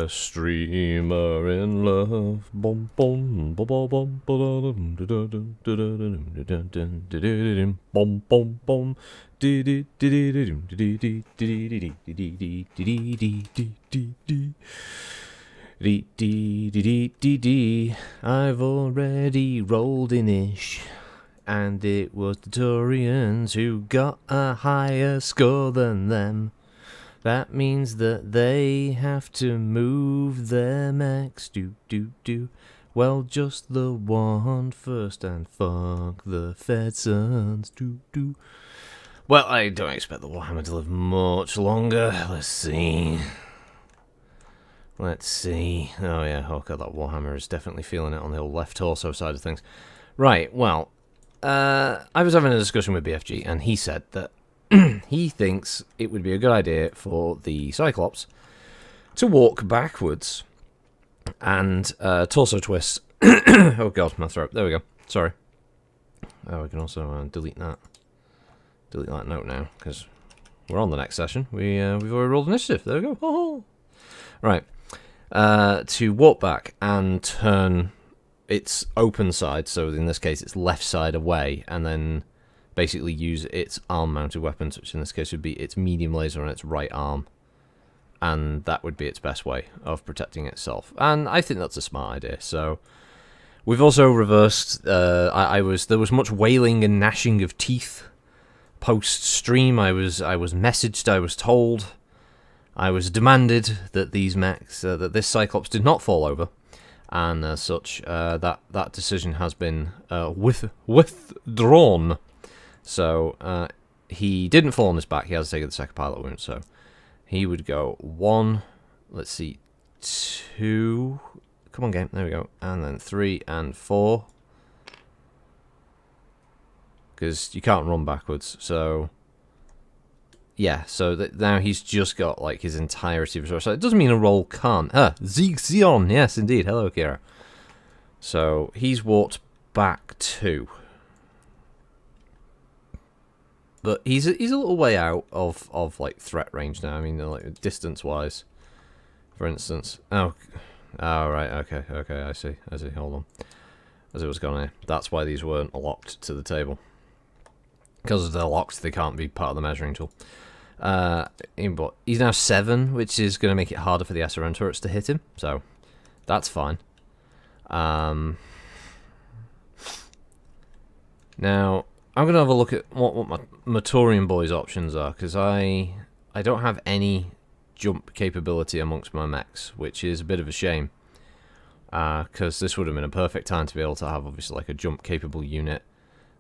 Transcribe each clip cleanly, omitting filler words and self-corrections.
best streamer in love. Bum bum bum bum bum bum bum bum bum. I've already rolled in ish, and it was the Turians who got a higher score than them. That means that they have to move their mechs. Well, just the one first, and fuck the Fedsons. Well, I don't expect the Warhammer to live much longer. Let's see. Oh yeah, okay, that Warhammer is definitely feeling it on the old left torso side of things. Right, well, I was having a discussion with BFG, and he said that he thinks it would be a good idea for the Cyclops to walk backwards and torso twist. Oh god, my throat. There we go. Sorry. Oh, we can also delete that. Delete that note now, because we're on the next session. We've already rolled initiative. There we go. Oh. Right. To walk back and turn its open side, so in this case its left side away, and then basically use its arm-mounted weapons, which in this case would be its medium laser on its right arm, and that would be its best way of protecting itself. And I think that's a smart idea. So we've also reversed. There was much wailing and gnashing of teeth post-stream. I was messaged. I was told. I was demanded that these mechs, that this Cyclops did not fall over, and as such, that decision has been withdrawn. So, he didn't fall on his back. He has taken the second pilot wound, so he would go 1, let's see, 2, come on game, there we go, and then 3 and 4, because you can't run backwards, so, yeah, so now he's just got, like, his entirety of his... So it doesn't mean a roll can't. Zion, yes, indeed, hello, Kira. So, he's walked back 2. But he's a little way out of like threat range now. I mean, like distance wise, for instance. Oh, right, okay. I see. Hold on. As it was going here, that's why these weren't locked to the table. Because if they're locked, they can't be part of the measuring tool. But he's now 7, which is going to make it harder for the SRM turrets to hit him. So that's fine. Now, I'm going to have a look at what my Matorian boys' options are, because I don't have any jump capability amongst my mechs, which is a bit of a shame, because this would have been a perfect time to be able to have, obviously, like a jump-capable unit,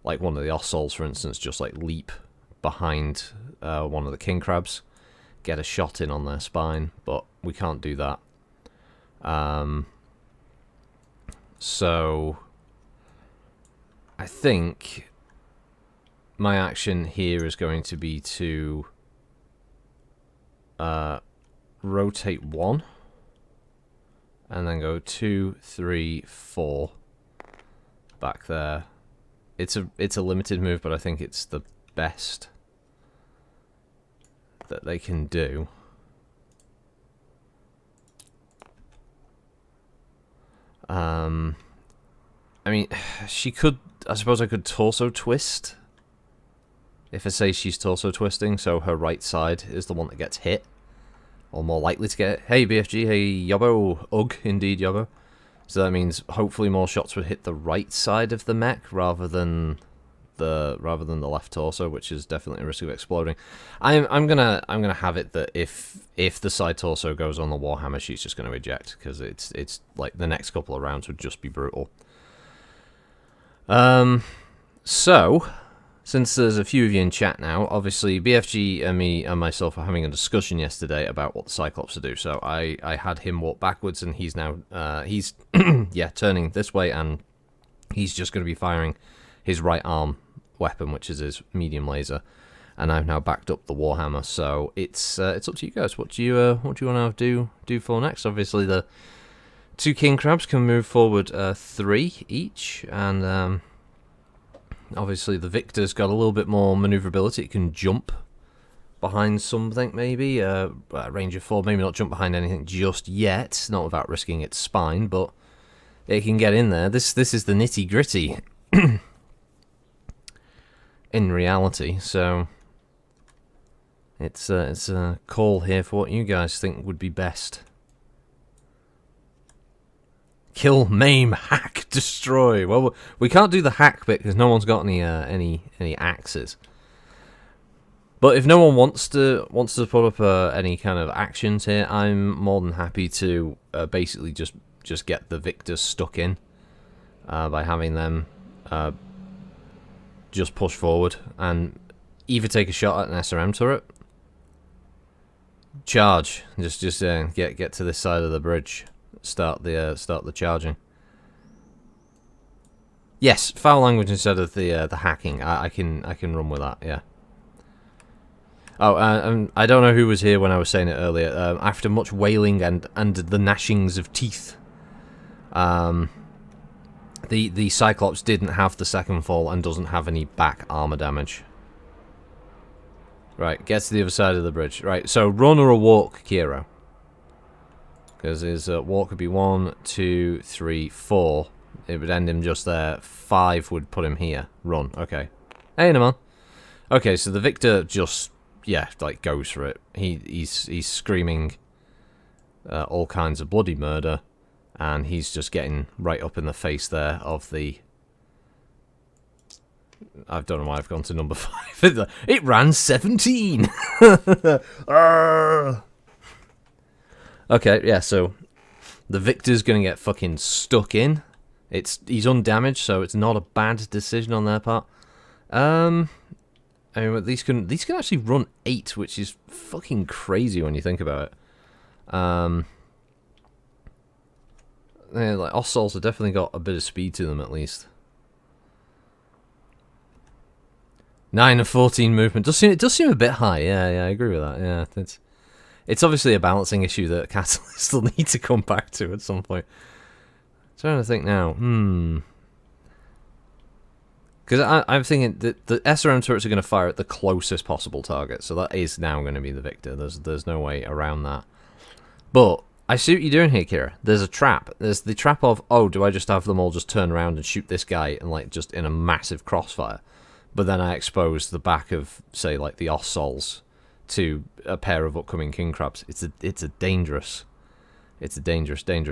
like one of the Ossols, for instance, just like leap behind one of the King Crabs, get a shot in on their spine, but we can't do that. So, I think my action here is going to be to rotate 1 and then go 2, 3, 4 back there. It's a limited move, but I think it's the best that they can do. I mean, she could... I suppose I could torso twist. If I say she's torso twisting, so her right side is the one that gets hit, or more likely to get hit. Hey BFG, hey Yobbo, ugh, indeed Yobbo. So that means hopefully more shots would hit the right side of the mech rather than the left torso, which is definitely a risk of exploding. I'm gonna have it that if the side torso goes on the Warhammer, she's just gonna eject, because it's like the next couple of rounds would just be brutal. So, since there's a few of you in chat now, obviously BFG and me and myself are having a discussion yesterday about what the Cyclops to do. So I had him walk backwards, and he's now he's yeah, turning this way, and he's just going to be firing his right arm weapon, which is his medium laser. And I've now backed up the Warhammer, so it's up to you guys. What do you want to do for next? Obviously the 2 King Crabs can move forward 3 each, and obviously the Victor's got a little bit more maneuverability. It can jump behind something, maybe. Range of 4, maybe not jump behind anything just yet, not without risking its spine, but it can get in there. This is the nitty-gritty in reality, so it's a call here for what you guys think would be best. Kill, maim, hack, destroy. Well, we can't do the hack bit because no one's got any axes. But if no one wants to put up any kind of actions here, I'm more than happy to basically just get the victors stuck in by having them just push forward and either take a shot at an SRM turret, charge, just get to this side of the bridge. Start the charging. Yes, foul language instead of the hacking. I can run with that. Yeah. Oh, I don't know who was here when I was saying it earlier. After much wailing and the gnashings of teeth, the Cyclops didn't have the second fall and doesn't have any back armor damage. Right, get to the other side of the bridge. Right, so run or a walk, Kiro. Because his walk would be 1, 2, 3, 4. It would end him just there. 5 would put him here. Run. Okay. Hey, no man. Okay, so the victor just, yeah, like goes for it. He's screaming all kinds of bloody murder, and he's just getting right up in the face there of the. I don't know why I've gone to number 5. It ran 17. Okay, yeah, so the victor's gonna get fucking stuck in. He's undamaged, so it's not a bad decision on their part. I mean, these can actually run 8, which is fucking crazy when you think about it. Yeah, like Ossols have definitely got a bit of speed to them at least. 9 and 14 movement it does seem a bit high. Yeah, I agree with that. Yeah, it's obviously a balancing issue that Catalyst will need to come back to at some point. I'm trying to think now. Because I'm thinking that the SRM turrets are going to fire at the closest possible target, so that is now going to be the victor. There's no way around that. But I see what you're doing here, Kira. There's a trap. There's the trap of, oh, do I just have them all just turn around and shoot this guy and like just in a massive crossfire? But then I expose the back of, say, like the Ossols to a pair of upcoming king crabs. It's a dangerous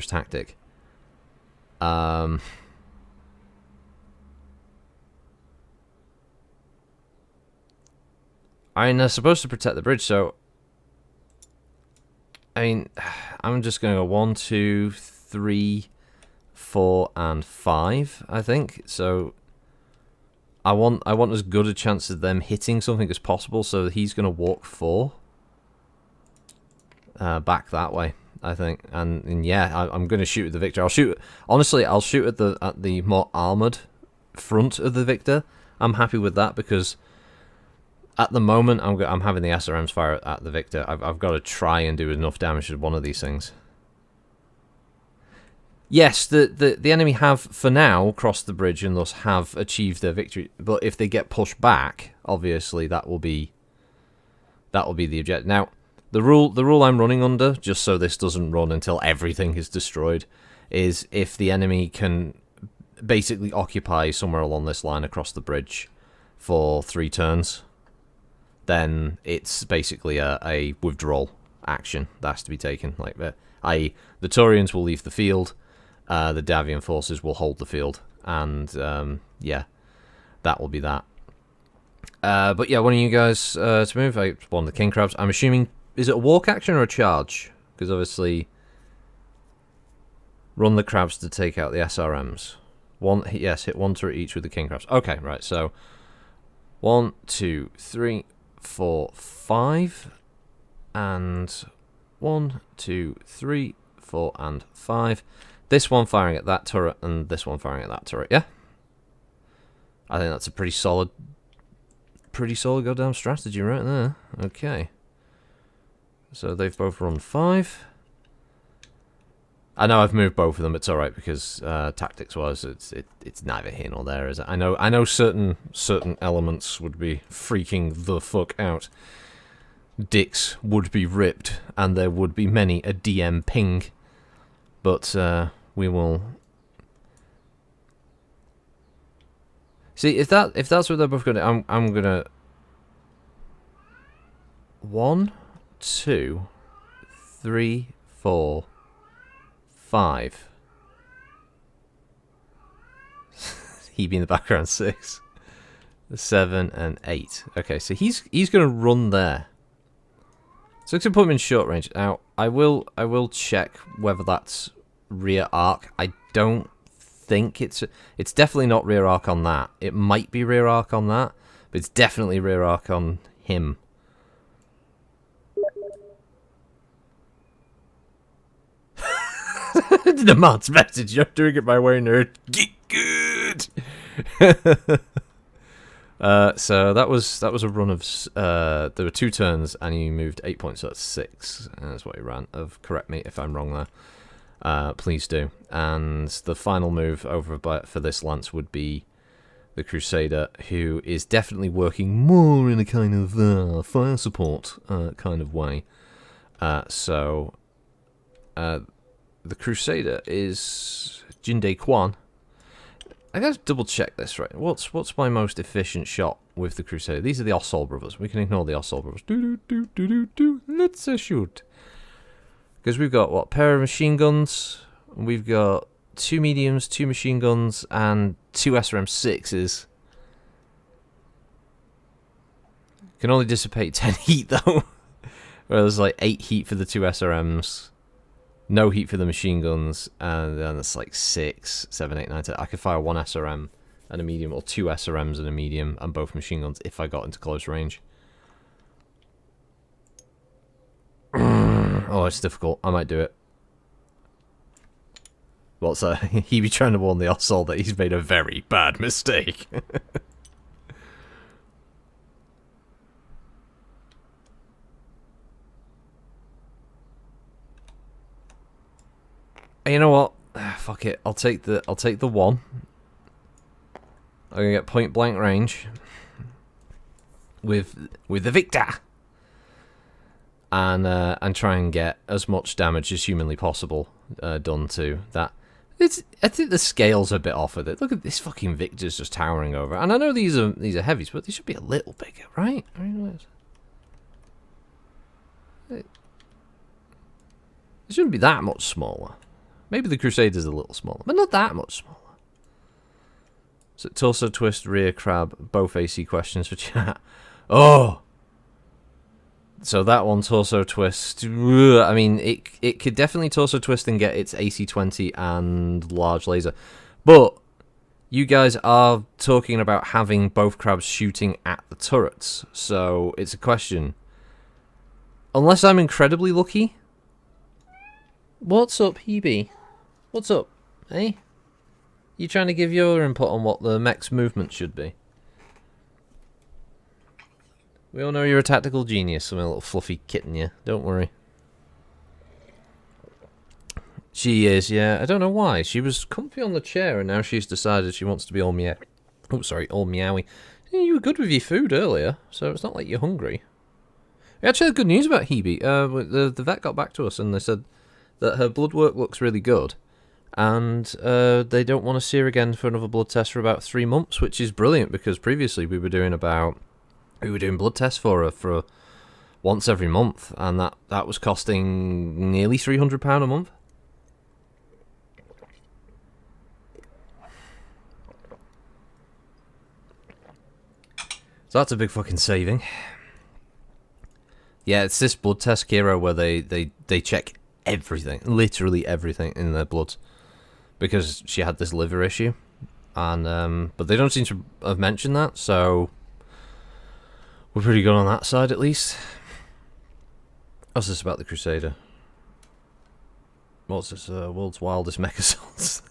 tactic. I mean, they're supposed to protect the bridge, so I mean, I'm just gonna go 1, 2, 3, 4, and 5. I think so. I want as good a chance of them hitting something as possible, so he's going to walk 4 back that way, I think. And yeah, I'm going to shoot at the victor. I'll shoot at the more armored front of the victor. I'm happy with that because at the moment I'm having the SRMs fire at the victor. I've got to try and do enough damage to one of these things. Yes, the enemy have, for now, crossed the bridge and thus have achieved their victory. But if they get pushed back, obviously that will be the objective. Now, the rule I'm running under, just so this doesn't run until everything is destroyed, is if the enemy can basically occupy somewhere along this line across the bridge for 3 turns, then it's basically a withdrawal action that has to be taken. Like, i.e., the Taurians will leave the field. The Davion forces will hold the field, and yeah, that will be that. But yeah, one of you guys to move. One of the king crabs. I'm assuming, is it a walk action or a charge? Because obviously, run the crabs to take out the SRMs. Hit 1 turret each with the king crabs. Okay, right. So 1, 2, 3, 4, 5, and 1, 2, 3, 4, and 5. This one firing at that turret, and this one firing at that turret, yeah? I think that's a pretty solid goddamn strategy right there. Okay. So they've both run 5. I know I've moved both of them, it's alright, because tactics-wise, it's neither here nor there, is it? I know certain elements would be freaking the fuck out. dicks would be ripped, and there would be many a DM ping. But we will see if that's what they're both gonna. I'm gonna 1, 2, 3, 4, 5. He be in the background 6, 7, and 8. Okay, so he's gonna run there. So it's gonna put him in short range. Now I will check whether that's rear arc. I don't think it's definitely not rear arc on that. It might be rear arc on that, but it's definitely rear arc on him. The man's message. You're doing it my way, nerd. Get good. So that was a run of there were 2 turns and he moved 8 points, so that's 6. That's what he ran. Correct me if I'm wrong there. Please do. And the final move over for this lance would be the Crusader, who is definitely working more in a kind of fire support kind of way. So the Crusader is Jinde Kwan. I gotta double check this, right? What's my most efficient shot with the Crusader? These are the Ossol brothers. We can ignore the Ossol brothers. Let's shoot. Because we've got what, pair of machine guns. We've got 2 mediums, 2 machine guns, and 2 SRM6s. Can only dissipate 10 heat though. Whereas like 8 heat for the 2 SRMs. No heat for the machine guns, and then it's like 6, 7, 8, 9, 10. I could fire 1 SRM and a medium, or 2 SRMs and a medium, and both machine guns if I got into close range. Oh, it's difficult. I might do it. What's that? He be trying to warn the Ossol that he's made a very bad mistake. You know what? Fuck it. I'll take the 1. I'm gonna get point blank range with the Victor, and try and get as much damage as humanly possible done to that. I think the scale's a bit off with it. Look at this fucking Victor's just towering over, and I know these are heavies, but they should be a little bigger, right? I mean, it shouldn't be that much smaller. Maybe the Crusader's a little smaller, but not that much smaller. So torso twist, rear crab, both AC questions for chat. Oh! So that one, torso twist. I mean, it could definitely torso twist and get its AC 20 and large laser. But you guys are talking about having both crabs shooting at the turrets. So it's a question. Unless I'm incredibly lucky. What's up, Hebe? What's up, eh? You trying to give your input on what the mech's movement should be? We all know you're a tactical genius, some little fluffy kitten, yeah. Don't worry. She is, yeah. I don't know why. She was comfy on the chair, and now she's decided she wants to be all meow. Oh, sorry, all meowy. You were good with your food earlier, so it's not like you're hungry. We actually had good news about Hebe. The vet got back to us, and they said that her blood work looks really good. And they don't want to see her again for another blood test for about 3 months, which is brilliant because previously we were doing blood tests for her for once every month, and that was costing nearly £300 a month. So that's a big fucking saving. Yeah, it's this blood test, Kira, where they check everything, literally everything in their blood. Because she had this liver issue, and but they don't seem to have mentioned that, so we're pretty good on that side at least. What's this about the Crusader? What's this? World's wildest mech assaults.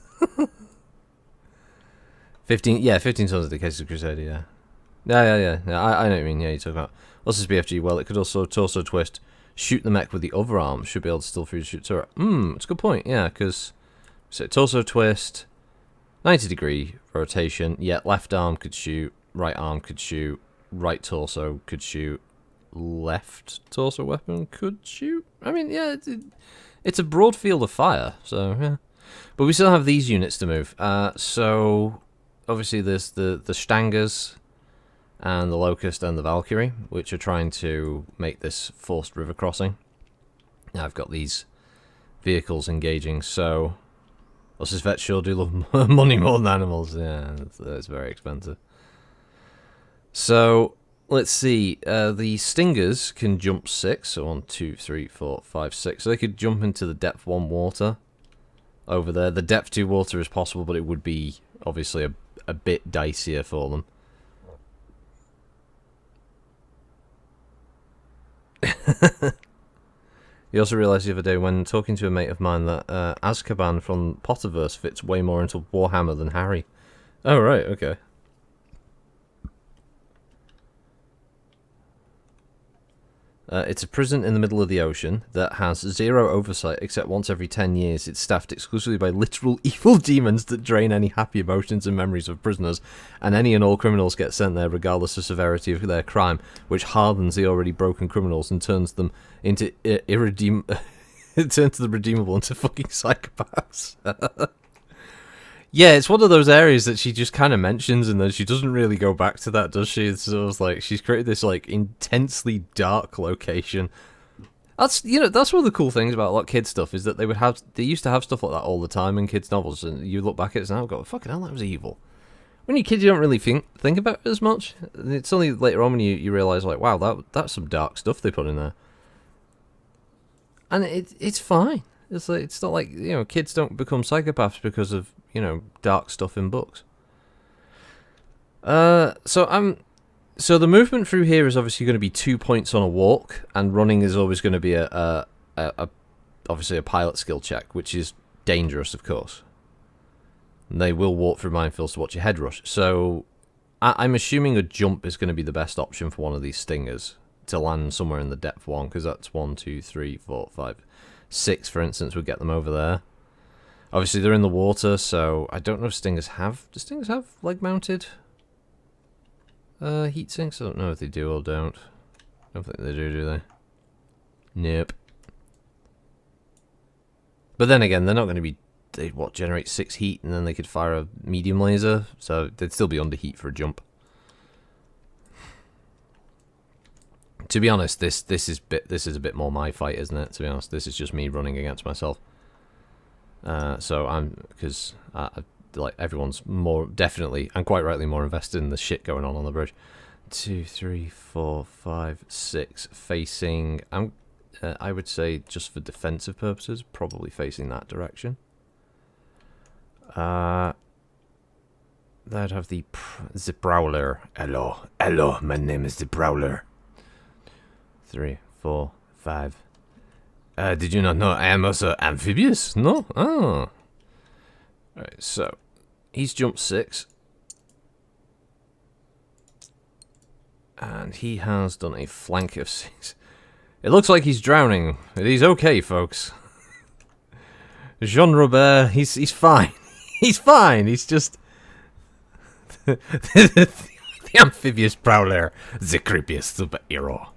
15 tons of the case of the Crusader. Yeah. I know what you mean. Yeah, you talk about what's this BFG? Well, it could also torso twist, shoot the mech with the other arm. Should be able to still free to shoot turret. It's a good point. Yeah, because. So torso twist, 90-degree rotation, yet left arm could shoot, right arm could shoot, right torso could shoot, left torso weapon could shoot. I mean, yeah, it's a broad field of fire, so yeah. But we still have these units to move. So obviously there's the Stangers and the Locust and the Valkyrie, which are trying to make this forced river crossing. Now I've got these vehicles engaging, so us as vets sure do love money more than animals. Yeah, it's very expensive. So let's see. The Stingers can jump 6. So 1, 2, 3, 4, 5, 6. So they could jump into the depth 1 water over there. The depth 2 water is possible, but it would be obviously a bit dicier for them. You also realised the other day when talking to a mate of mine that Azkaban from Potterverse fits way more into Warhammer than Harry. Oh, right, okay. It's a prison in the middle of the ocean that has zero oversight except once every 10 years. It's staffed exclusively by literal evil demons that drain any happy emotions and memories of prisoners, and any and all criminals get sent there regardless of severity of their crime, which hardens the already broken criminals and turns them into turns the redeemable into fucking psychopaths. Yeah, it's one of those areas that she just kind of mentions, and then she doesn't really go back to that, does she? It's sort of like she's created this like intensely dark location. That's that's one of the cool things about a lot of kids stuff is that they used to have stuff like that all the time in kids novels, and you look back at it now and go, fucking hell, that was evil. When you're a kid, you don't really think about it as much. It's only later on when you realise like, wow, that's some dark stuff they put in there, and it's fine. It's not like kids don't become psychopaths because of dark stuff in books. So the movement through here is obviously going to be 2 points on a walk, and running is always going to be obviously a pilot skill check, which is dangerous, of course. And they will walk through minefields to watch your head rush. So I'm assuming a jump is going to be the best option for one of these Stingers to land somewhere in the depth 1, because that's 1, 2, 3, 4, 5, 6, for instance, would get them over there. Obviously, they're in the water, so I don't know if Stingers have... Do Stingers have leg-mounted heat sinks? I don't know if they do or don't. I don't think they do they? Nope. But then again, they're not going to be... They'd, generate 6 heat, and then they could fire a medium laser, so they'd still be under heat for a jump. To be honest, this is a bit more my fight, isn't it? To be honest, this is just me running against myself. So because like everyone's more definitely and quite rightly more invested in the shit going on the bridge. 2, 3, 4, 5, 6 facing. I would say just for defensive purposes, probably facing that direction. They'd have the Prowler. Hello, my name is the Prowler. 3, 4, 5. Did you not know I am also amphibious? No? Oh. Alright, so he's jumped 6. And he has done a flank of 6. It looks like he's drowning, but he's okay, folks. Jean Robert, he's fine. He's fine. He's just the amphibious Prowler, the creepiest superhero.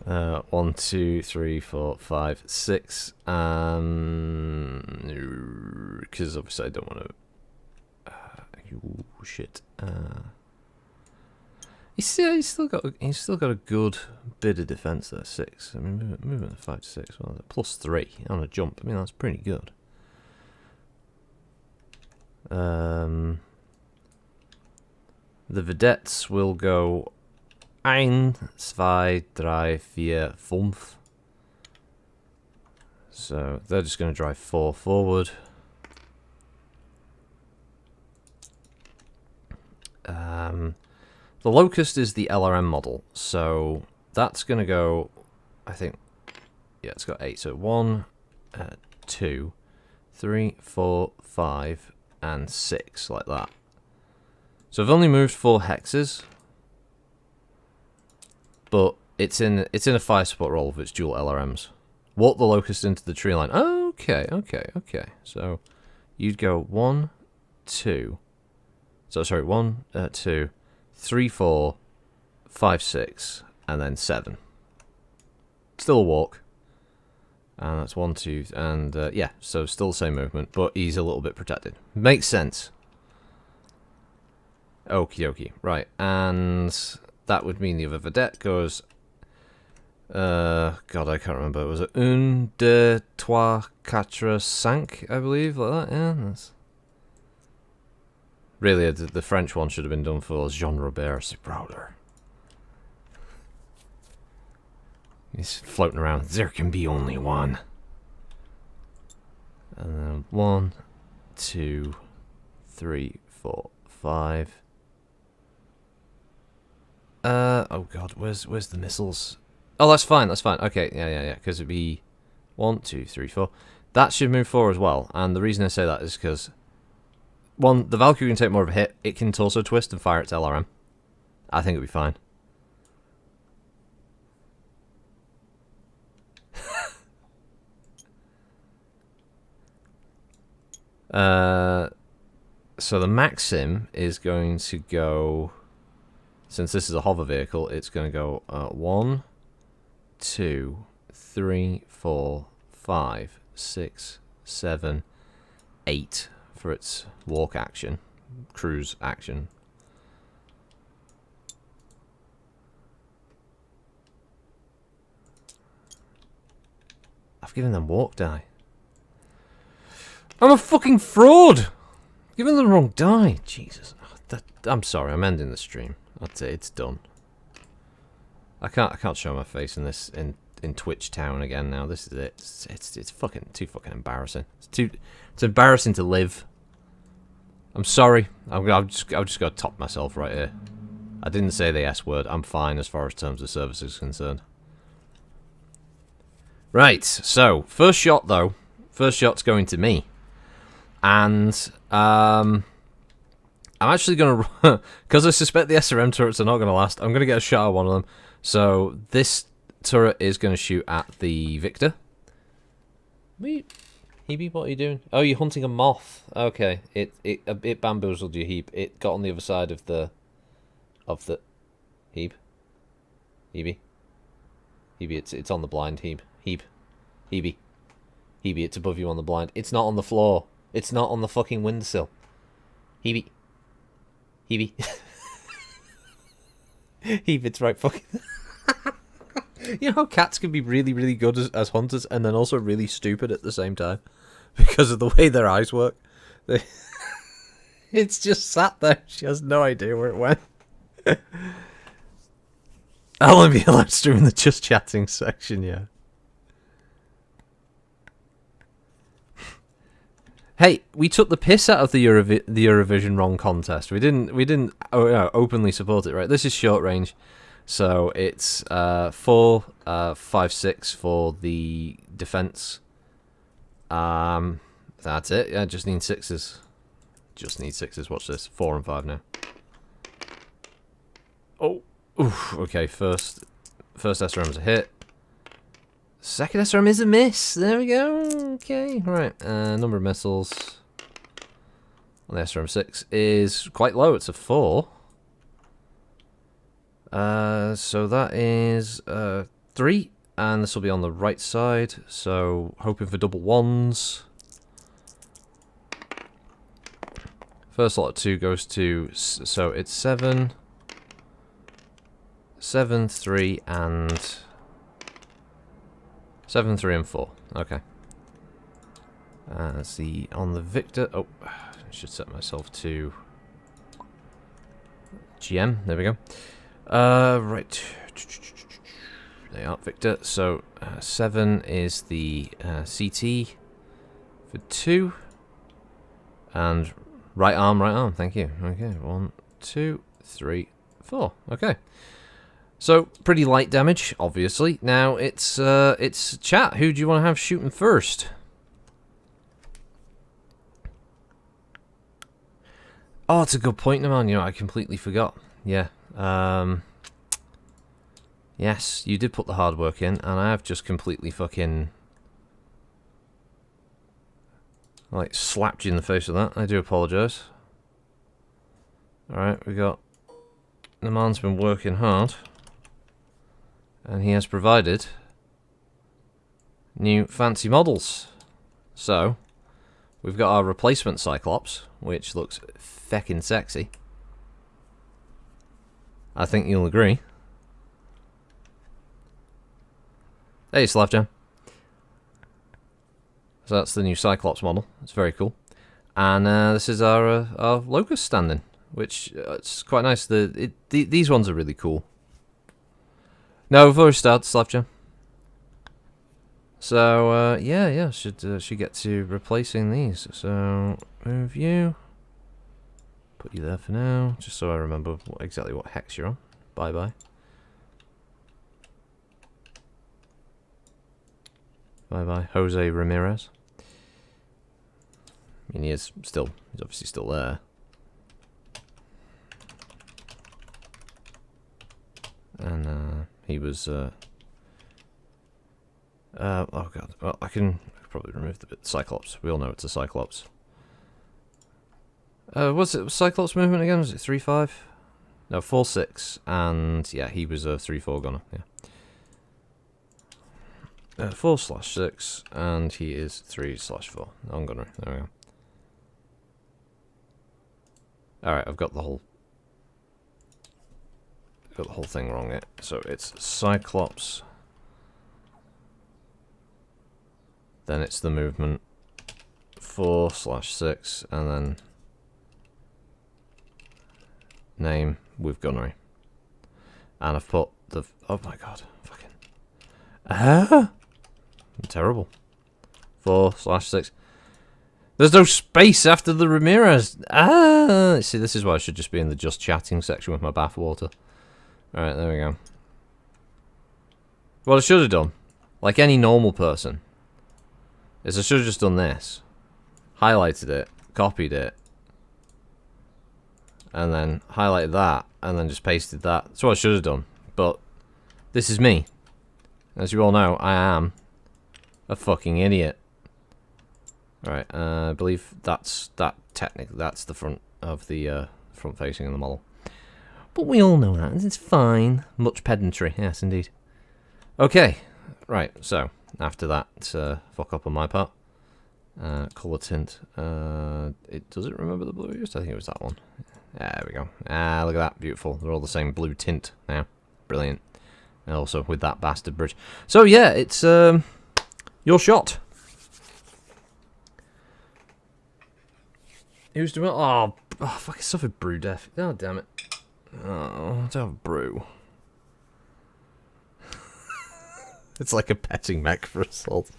1, 2, 3, 4, 5, 6. Because obviously I don't want to. Shit. He's still got a good bit of defense there. 6. I mean, movement 5 to 6. Well, plus 3 on a jump. I mean, that's pretty good. The vedettes will go 1, 2, 3, 4, 5. So they're just going to drive 4 forward. The Locust is the LRM model, so that's going to go, I think, yeah, it's got 8. So 1, 2, 3, 4, 5, and 6, like that. So I've only moved 4 hexes. But it's in a fire support role if it's dual LRMs. Walk the Locust into the tree line. Okay. So you'd go 1, 2. So sorry, 1, 2, 3, 4, 5, 6, and then 7. Still a walk. And that's 1, 2, and yeah, so still the same movement, but he's a little bit protected. Makes sense. Okie dokie. Right, and that would mean the other vedette goes... God, I can't remember. Was it un, deux, trois, quatre, cinq, I believe? Like that, yeah. That's... Really, the French one should have been done for Jean Robert Siprouder. He's floating around. There can be only one. And then 1, 2, 3, 4, 5. Oh god, where's the missiles? Oh, that's fine, that's fine. Okay, yeah. Because it'd be 1, 2, 3, 4. That should move forward as well. And the reason I say that is because, one, the Valkyrie can take more of a hit. It can torso twist and fire its LRM. I think it'll be fine. So the Maxim is going to go, since this is a hover vehicle, it's going to go 1, 2, 3, 4, 5, 6, 7, 8 for its walk action, cruise action. I've given them walk die. I'm a fucking fraud! Giving them the wrong die. Jesus. I'm sorry, I'm ending the stream. That's it, it's done. I can't show my face in this in Twitch Town again now. This is it. It's fucking too fucking embarrassing. It's embarrassing to live. I'm sorry. I've just got to top myself right here. I didn't say the S word. I'm fine as far as terms of service is concerned. Right, so first shot though. First shot's going to me. And I'm actually going to, because I suspect the SRM turrets are not going to last, I'm going to get a shot at one of them. So this turret is going to shoot at the Victor. Hebe, what are you doing? Oh, you're hunting a moth. Okay, it bamboozled you, Hebe. It got on the other side of the Hebe. Hebe, it's on the blind, Hebe, it's above you on the blind. It's not on the floor. It's not on the fucking windowsill. Hebe. Hebe, it's right fucking... You know how cats can be really, really good as hunters and then also really stupid at the same time? Because of the way their eyes work. It's just sat there. She has no idea where it went. I'll only be live streaming the just chatting section, yeah. Hey, we took the piss out of the Eurovision Wrong contest. We didn't openly support it, right? This is short range, so it's 4, 5, 6 for the defense. That's it. Yeah, just need 6s. Just need 6s. Watch this. 4 and 5 now. Oh, oof. Okay. First SRM's a hit. Second SRM is a miss. There we go. Okay, right. Number of missiles on the SRM-6 is quite low. It's a 4. So that is 3, and this will be on the right side. So hoping for double 1s. First lot of 2 goes to, so it's 7, 7, 3, and 7, 3, and 4. Okay. Let's see, on the Victor... Oh, I should set myself to GM. There we go. Right. They are Victor. So, 7 is the CT for 2. And right arm, thank you. Okay, 1, 2, 3, 4. Okay. So, pretty light damage, obviously. Now, it's chat. Who do you want to have shooting first? Oh, it's a good point, man. You know, I completely forgot. Yeah. Yes, you did put the hard work in, and I have just completely fucking... like, slapped you in the face with that. I do apologise. Alright, we got... The man's been working hard. And he has provided new fancy models. So, we've got our replacement Cyclops, which looks feckin' sexy. I think you'll agree. Hey, Slavjam. So that's the new Cyclops model. It's very cool. And this is our Locust standing, which it's quite nice. These ones are really cool. No, we've already started, Slavjam. So, yeah, should get to replacing these. So, move you. Put you there for now, just so I remember exactly what hex you're on. Bye-bye. Bye-bye, Jose Ramirez. I mean, he's obviously still there. And, he was, oh god, well, I can probably remove the bit Cyclops. We all know it's a Cyclops. What's it, Cyclops movement again? Was it 3-5? No, 4-6, and yeah, he was a 3-4 gunner, yeah. 4/6, and he is 3/4 on gunner. There we go. Alright, I've got the whole thing wrong here. So it's Cyclops. Then it's the movement 4/6, and then name with gunnery. And I've put the, oh my god, fucking, I'm terrible. 4/6. There's no space after the Ramirez. See, this is why I should just be in the just chatting section with my bathwater. Alright, there we go. What I should have done, like any normal person, is I should have just done this. Highlighted it, copied it, and then highlighted that, and then just pasted that. That's what I should have done. But this is me. As you all know, I am a fucking idiot. Alright, I believe that's technically that's the front of the front facing of the model. But we all know that. It's fine. Much pedantry, yes indeed. Okay, right, so after that fuck up on my part. Colour tint. Does it remember the blue I used? I think it was that one. There we go. Look at that, beautiful. They're all the same blue tint now. Brilliant. And also with that bastard bridge. So yeah, it's your shot. Who's doing? Oh, fuck! I suffered brew death. Oh damn it! Oh, I don't have brew. It's like a petting mech for assault.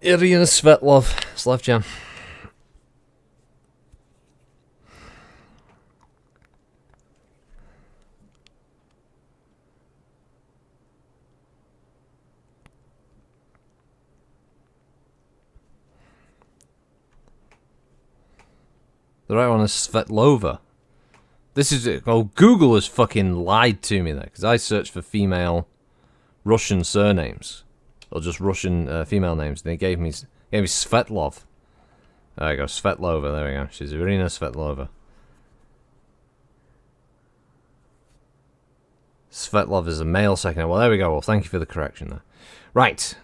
Irina Svetlov, Slavjam. The right one is Svetlova. This is it. Oh, Google has fucking lied to me there, because I searched for female Russian surnames, or just Russian female names, and they gave me Svetlov. There we go, Svetlova. There we go. She's Irina Svetlova. Svetlov is a male second. Well, there we go. Well, thank you for the correction there. Right.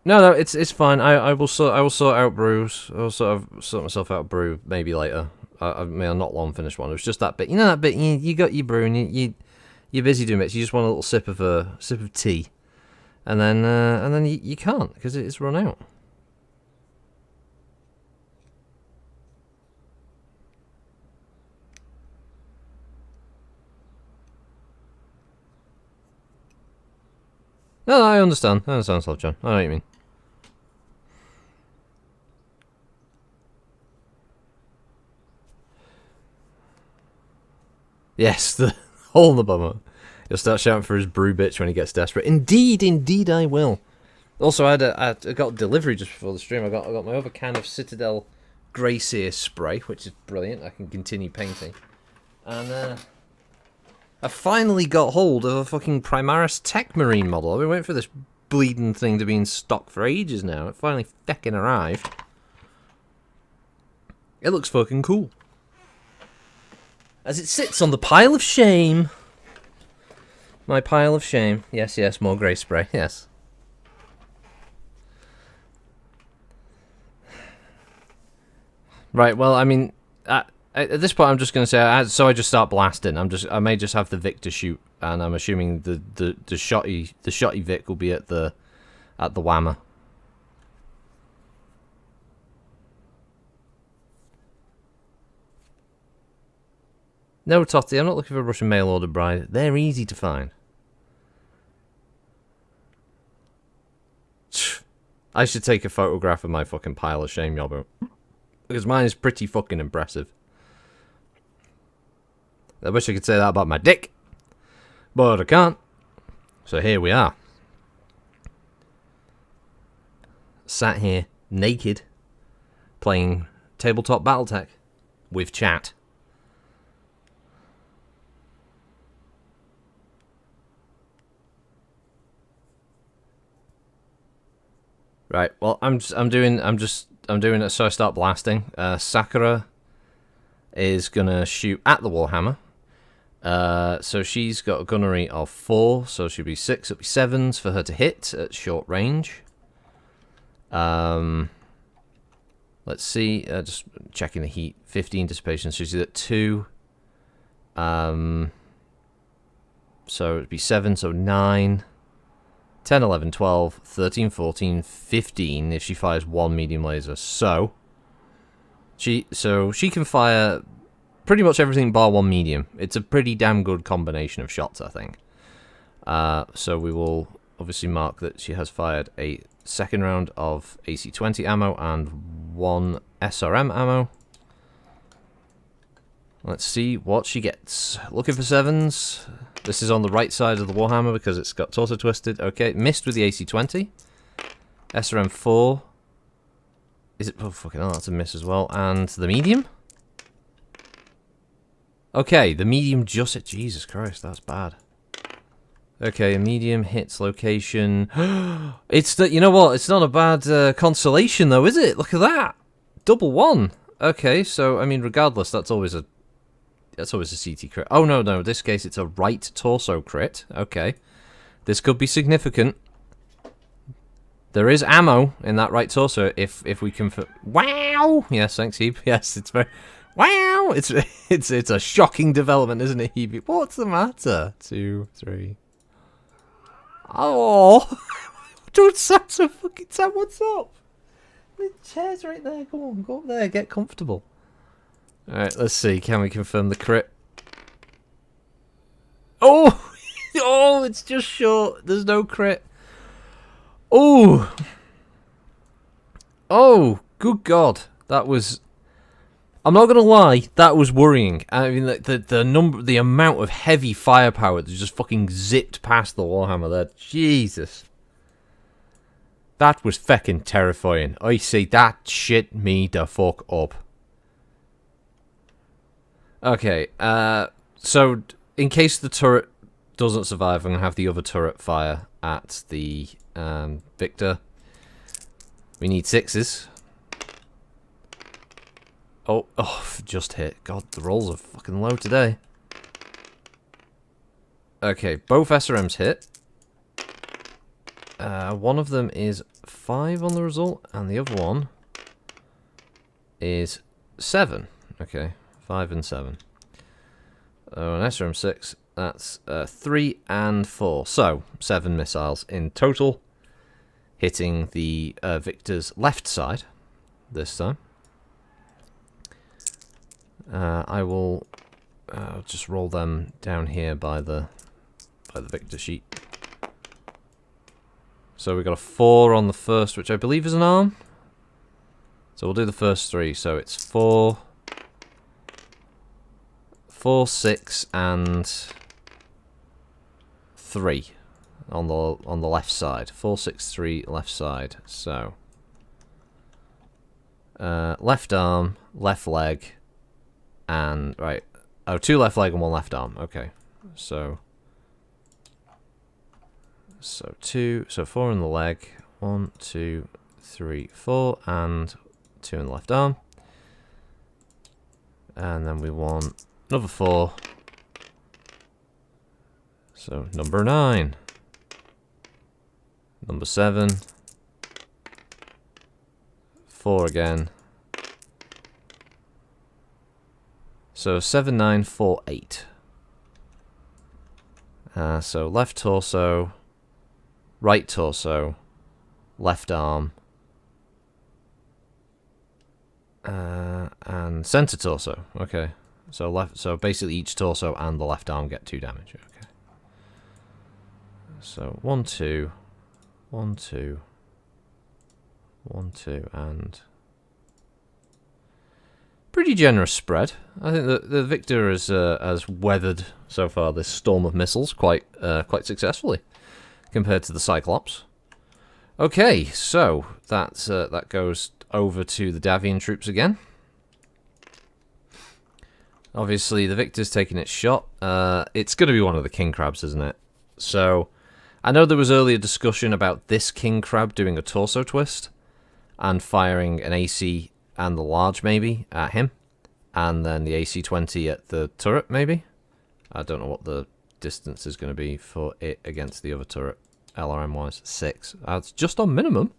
No, it's fine. I will sort out brews. I'll sort myself out brew maybe later. I mean, I'm not long finished one. It was just that bit. You know that bit. You got your brew and you're busy doing bits. You just want a little sip of tea, and then you can't because it's run out. No, I understand. Slow John. I know what you mean. Yes, the hole in the bummer. He'll start shouting for his brew bitch when he gets desperate. Indeed I will. Also, I got delivery just before the stream. I got my other can of Citadel Grey Seer spray, which is brilliant. I can continue painting. And I finally got hold of a fucking Primaris Tech Marine model. I've been waiting for this bleeding thing to be in stock for ages now. It finally feckin' arrived. It looks fucking cool. As it sits on the pile of shame. My pile of shame. Yes, yes, more grey spray, yes. Right, well, I mean, at this point I'm just going to say, so I just start blasting. I may just have the Victor shoot, and I'm assuming the shotty Vic will be at the whammer. No, Totty, I'm not looking for a Russian mail order bride. They're easy to find. I should take a photograph of my fucking pile of shame, Yobbo. Because mine is pretty fucking impressive. I wish I could say that about my dick. But I can't. So here we are. Sat here, naked, playing Tabletop Battletech with chat. Right, well, I'm doing it, so I start blasting. Sakura is gonna shoot at the Warhammer. So she's got a gunnery of 4, so she'll be 6, it'll be 7s for her to hit at short range. Let's see, just checking the heat. 15 dissipation, so she's at 2. So it'd be 7, so 9. 10, 11, 12, 13, 14, 15 if she fires 1 medium laser. So she can fire pretty much everything bar 1 medium. It's a pretty damn good combination of shots, I think. So we will obviously mark that she has fired a second round of AC-20 ammo and 1 SRM ammo. Let's see what she gets. Looking for 7s. This is on the right side of the Warhammer because it's got torso twisted. Okay, missed with the AC-20. SRM 4. Is it? Oh, fucking hell, that's a miss as well. And the medium? Okay, the medium just hit. Jesus Christ, that's bad. Okay, a medium hits location. It's the, you know what? It's not a bad consolation though, is it? Look at that. Double 1. Okay, so I mean, regardless, that's always a CT crit. Oh no, in this case it's a right torso crit. Okay, this could be significant. There is ammo in that right torso if we can. Wow. Yes, thanks, Heap. Yes, it's very. Wow. It's a shocking development, isn't it, Heap? What's the matter? 2, 3. Oh, don't sound so fucking sad. What's up? The chair's right there. Come on, go up there. Get comfortable. Alright, let's see. Can we confirm the crit? Oh! Oh, it's just short. There's no crit. Oh! Oh, good God. That was... I'm not gonna lie, that was worrying. I mean, the amount of heavy firepower that just fucking zipped past the Warhammer there. Jesus. That was feckin' terrifying. I see, that shit me the fuck up. Okay, so in case the turret doesn't survive, I'm going to have the other turret fire at the Victor. We need 6s. Oh, just hit. God, the rolls are fucking low today. Okay, both SRMs hit. One of them is 5 on the result, and the other one is 7. Okay. 5 and 7. Oh, an SRM 6. That's 3 and 4. So 7 missiles in total, hitting the Victor's left side this time. I will just roll them down here by the Victor sheet. So we got a 4 on the first, which I believe is an arm. So we'll do the first 3. So it's 4. 4, 6, and 3 on the left side. 4, 6, 3 left side. So left arm, left leg, and right. Oh, 2 left leg and 1 left arm. Okay, so 2. So 4 in the leg. 1, 2, 3, 4, and 2 in the left arm. And then we want Another 4. So, number 9. Number 7. 4 again. So, 7, 9, 4, 8. So, left torso, right torso, left arm, and center torso. Okay. So basically each torso and the left arm get 2 damage. Okay. So 1, 2, 1, 2, 1, 2, and pretty generous spread. I think the Victor has weathered so far this storm of missiles quite successfully compared to the Cyclops. Okay, so that goes over to the Davion troops again. Obviously, the Victor's taking its shot. It's going to be one of the King Crabs, isn't it? So, I know there was earlier discussion about this King Crab doing a torso twist and firing an AC and the large, maybe, at him. And then the AC-20 at the turret, maybe? I don't know what the distance is going to be for it against the other turret, LRM-wise. 6. That's just on minimum.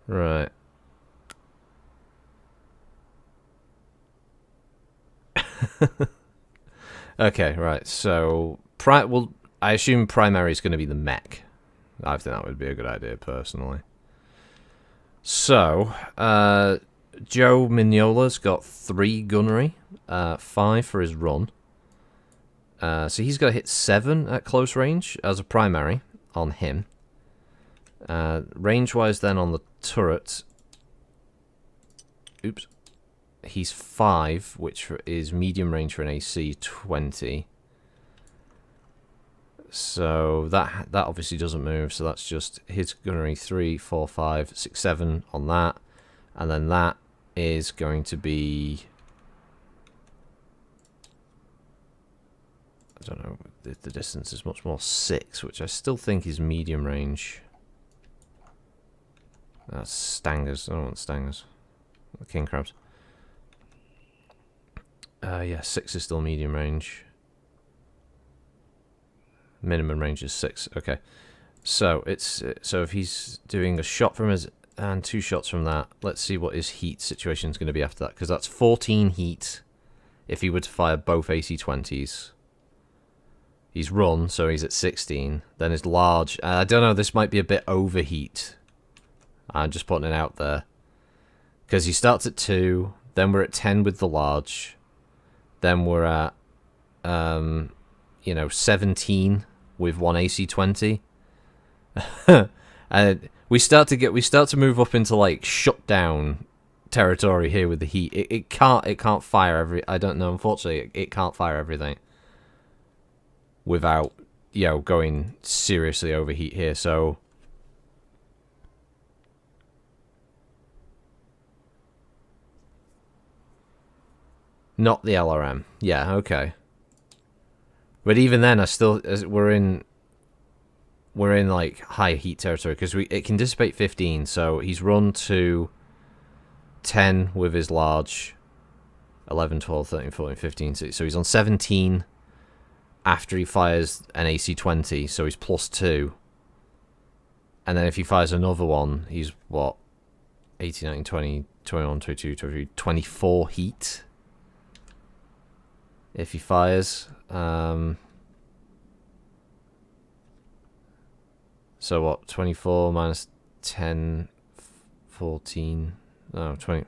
Right. Okay, right. So, I assume primary is going to be the mech. I think that would be a good idea, personally. So, Joe Mignola's got 3 gunnery, 5 for his run. So he's got to hit 7 at close range as a primary on him. Range-wise, then on the turret, oops, he's 5, which is medium range for an AC 20. So that obviously doesn't move. So that's just his gunnery 3, 4, 5, 6, 7 on that, and then that is going to be, I don't know. The distance is much more 6, which I still think is medium range. That's Stangers. I don't want Stangers. The King Crabs. Yeah, 6 is still medium range. Minimum range is 6. Okay. So so if he's doing a shot from his and 2 shots from that, let's see what his heat situation is going to be after that, because that's 14 heat if he were to fire both AC-20s. He's run, so he's at 16. Then his large. I don't know. This might be a bit overheat. I'm just putting it out there. Because he starts at 2, then we're at 10 with the large, then we're at, 17 with 1 AC-20. And we start to move up into like shutdown territory here with the heat. It can't fire I don't know. Unfortunately, it can't fire everything without going seriously overheat here. So. Not the LRM. Yeah, okay. But even then, we're in like high heat territory, because it can dissipate 15. So he's run to 10 with his large, 11, 12, 13, 14, 15. So he's on 17 after he fires an AC-20. So he's +2. And then if he fires another one, he's what? 18, 19, 20, 21, 22, 23, 24 heat. If he fires, so what, 24 minus 10, 14, no, 20,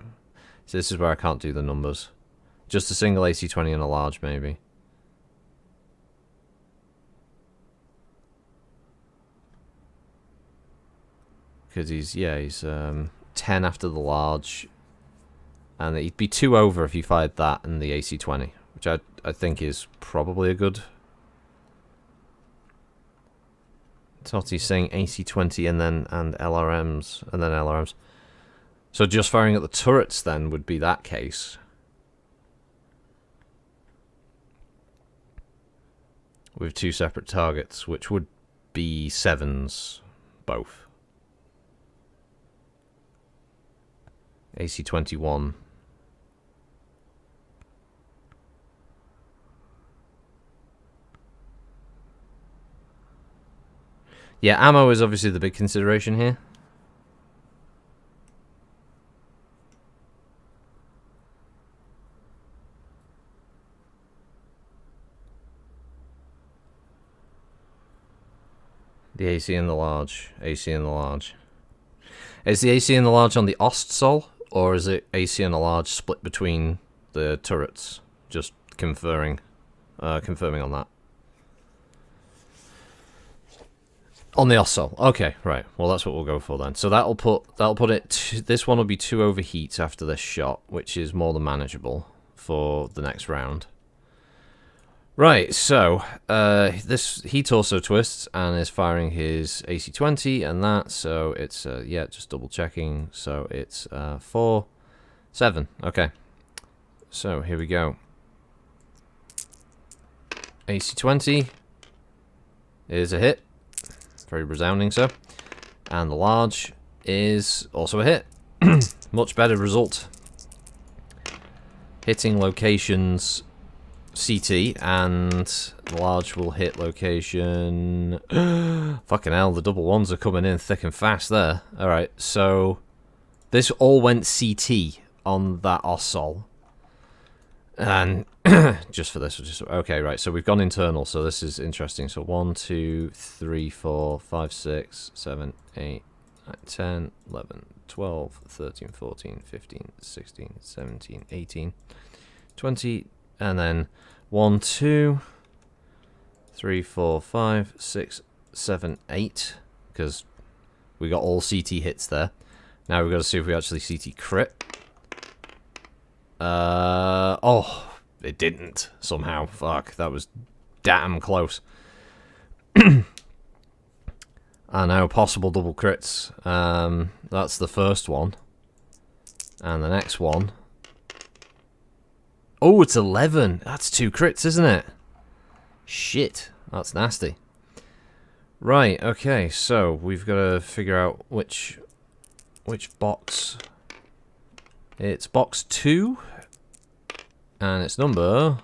so this is where I can't do the numbers, just a single AC-20 and a large, maybe, because he's 10 after the large, and he'd be 2 over if he fired that and the AC-20, which I think is probably a good. Totti's saying AC-20 and LRMs. So just firing at the turrets then would be that case. with 2 separate targets, which would be 7s, both. AC 21. Yeah, ammo is obviously the big consideration here. The AC and the large. AC and the large. Is the AC and the large on the Ostsol, or is it AC and the large split between the turrets? Just confirming on that. On the Ostsol. Okay, right. Well, that's what we'll go for then. So that'll put it. This one will be 2 overheats after this shot, which is more than manageable for the next round. Right, so this heat also twists and is firing his AC-20 and that, so it's, yeah, just double checking, so it's 4, 7, okay. So here we go. AC-20 is a hit, very resounding so, and the large is also a hit. Much better result. Hitting locations CT, and the large will hit location... Fucking hell, the double ones are coming in thick and fast there. Alright, so this all went CT on that Ostsol. And just for this, okay, right, so we've gone internal, so this is interesting. So 1, 2, 3, 4, 5, 6, 7, 8, 9, 10, 11, 12, 13, 14, 15, 16, 17, 18, 20, and then 1, 2, 3, 4, 5, 6, 7, 8, because we got all CT hits there. Now we've got to see if we actually CT crit. Oh, it didn't somehow. Fuck, that was damn close. And now possible double crits. That's the first one. And the next one. Oh, it's 11. That's 2 crits, isn't it? Shit, that's nasty. Right, okay, so we've got to figure out which box. It's box 2. And it's number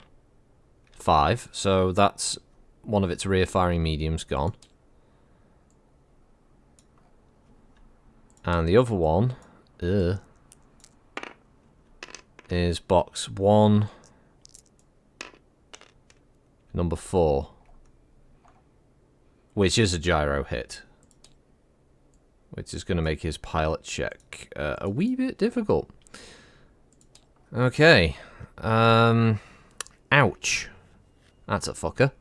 5, so that's one of its rear firing mediums gone. And the other one is box 1, number 4, which is a gyro hit, which is going to make his pilot check a wee bit difficult. Okay. Ouch. That's a fucker.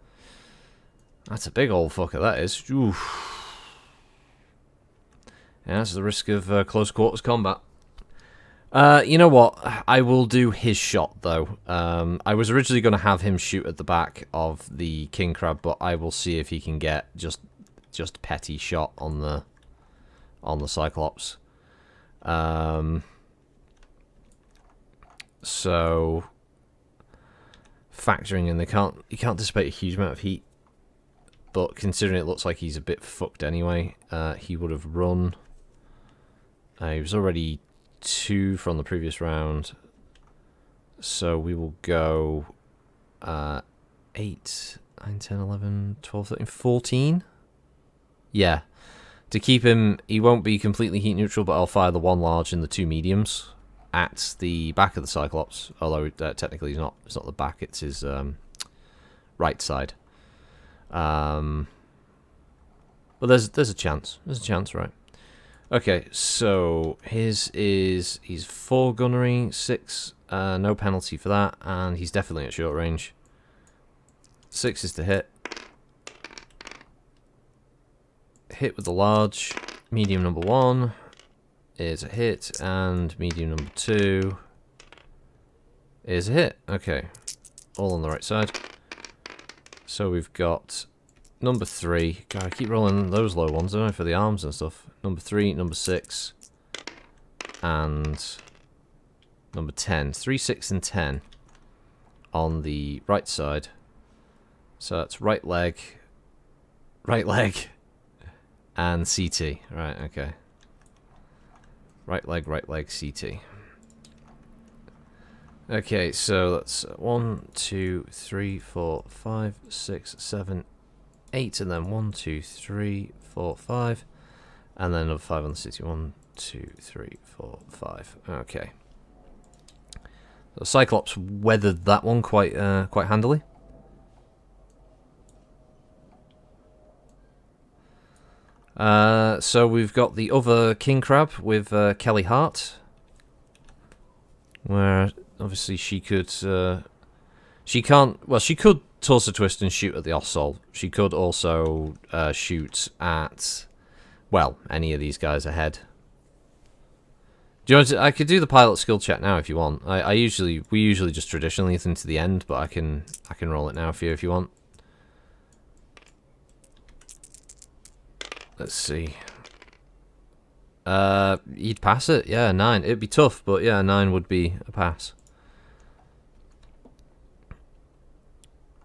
That's a big old fucker, that is. Oof. Yeah, that's the risk of close quarters combat. You know what? I will do his shot, though. I was originally going to have him shoot at the back of the king crab, but I will see if he can get just petty shot on the Cyclops. So factoring in, you can't dissipate a huge amount of heat, but considering it looks like he's a bit fucked anyway, he would have run. He was already 2 from the previous round, so we will go 8, 9, 10, 11, 12, 13, 14. Yeah, to keep him, he won't be completely heat neutral, but I'll fire the 1 large and the 2 mediums at the back of the Cyclops, although technically it's not the back, it's his right side. But there's a chance. There's a chance, right? Okay, so he's 4 gunnery, 6, no penalty for that, and he's definitely at short range. 6 is to hit. Hit with the large, medium number 1. Is a hit, and medium number 2 is a hit. Okay, all on the right side. So we've got number 3. God, I keep rolling those low ones, don't I, for the arms and stuff. Number 3, number 6, and number 10. 3, 6, and 10 on the right side. So that's right leg, and CT. Right, okay. Right leg, CT. Okay, so that's 1, 2, 3, 4, 5, 6, 7, 8, and then 1, 2, 3, 4, 5, and then another 5 on the CT. 1, 2, 3, 4, 5. Okay. So Cyclops weathered that one quite handily. So we've got the other King Crab with Kelly Hart, where obviously she could, she can't. Well, she could torso twist and shoot at the Ossol. She could also shoot at, well, any of these guys ahead. Do you want to, I could do the pilot skill check now if you want. We usually just traditionally leave them to the end, but I can roll it now for you if you want. Let's see. You'd pass it, yeah, 9. It'd be tough, but yeah, 9 would be a pass.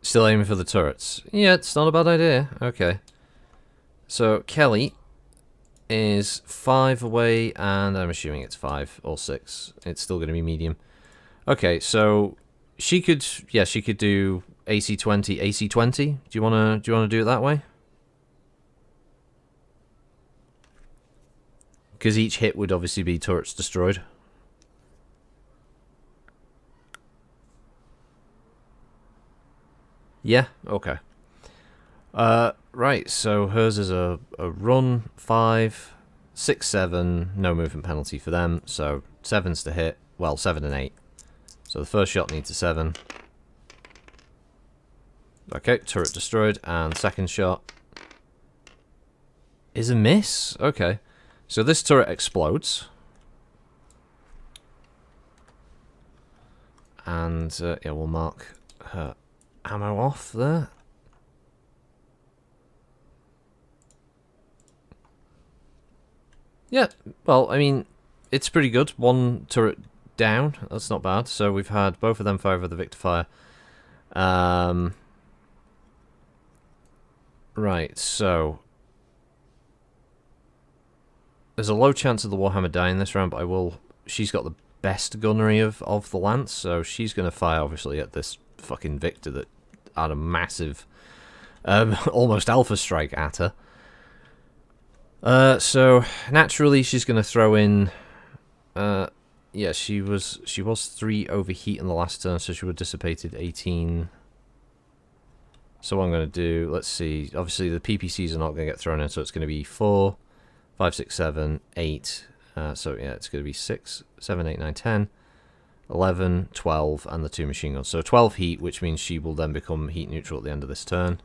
Still aiming for the turrets. Yeah, it's not a bad idea. Okay. So Kelly is 5 away, and I'm assuming it's 5 or 6. It's still going to be medium. Okay, so she could, yeah, she could do AC-20, AC-20. Do you wanna do it that way? Because each hit would obviously be turrets destroyed. Yeah, okay. Right, so hers is a run 5, 6, 7, no movement penalty for them, so 7's to hit, well, 7 and 8. So the first shot needs a 7. Okay, turret destroyed, and second shot is a miss. Okay, so this turret explodes. And, yeah, we'll mark her ammo off there. Yeah, well, I mean, it's pretty good. One turret down, that's not bad. So we've had both of them fire with the Victor fire. Right, so there's a low chance of the Warhammer dying this round, but she's got the best gunnery of the Lance, so she's going to fire, obviously, at this fucking Victor that had a massive, almost alpha strike at her. So naturally she's going to throw in, yeah, she was 3 overheat in the last turn, so she would have dissipated 18. So what I'm going to do, let's see, obviously the PPCs are not going to get thrown in, so it's going to be 4, 5, 6, 7, 8, so yeah, it's going to be 6, 7, 8, 9, 10, 11, 12, and the 2 machine guns. So 12 heat, which means she will then become heat neutral at the end of this turn.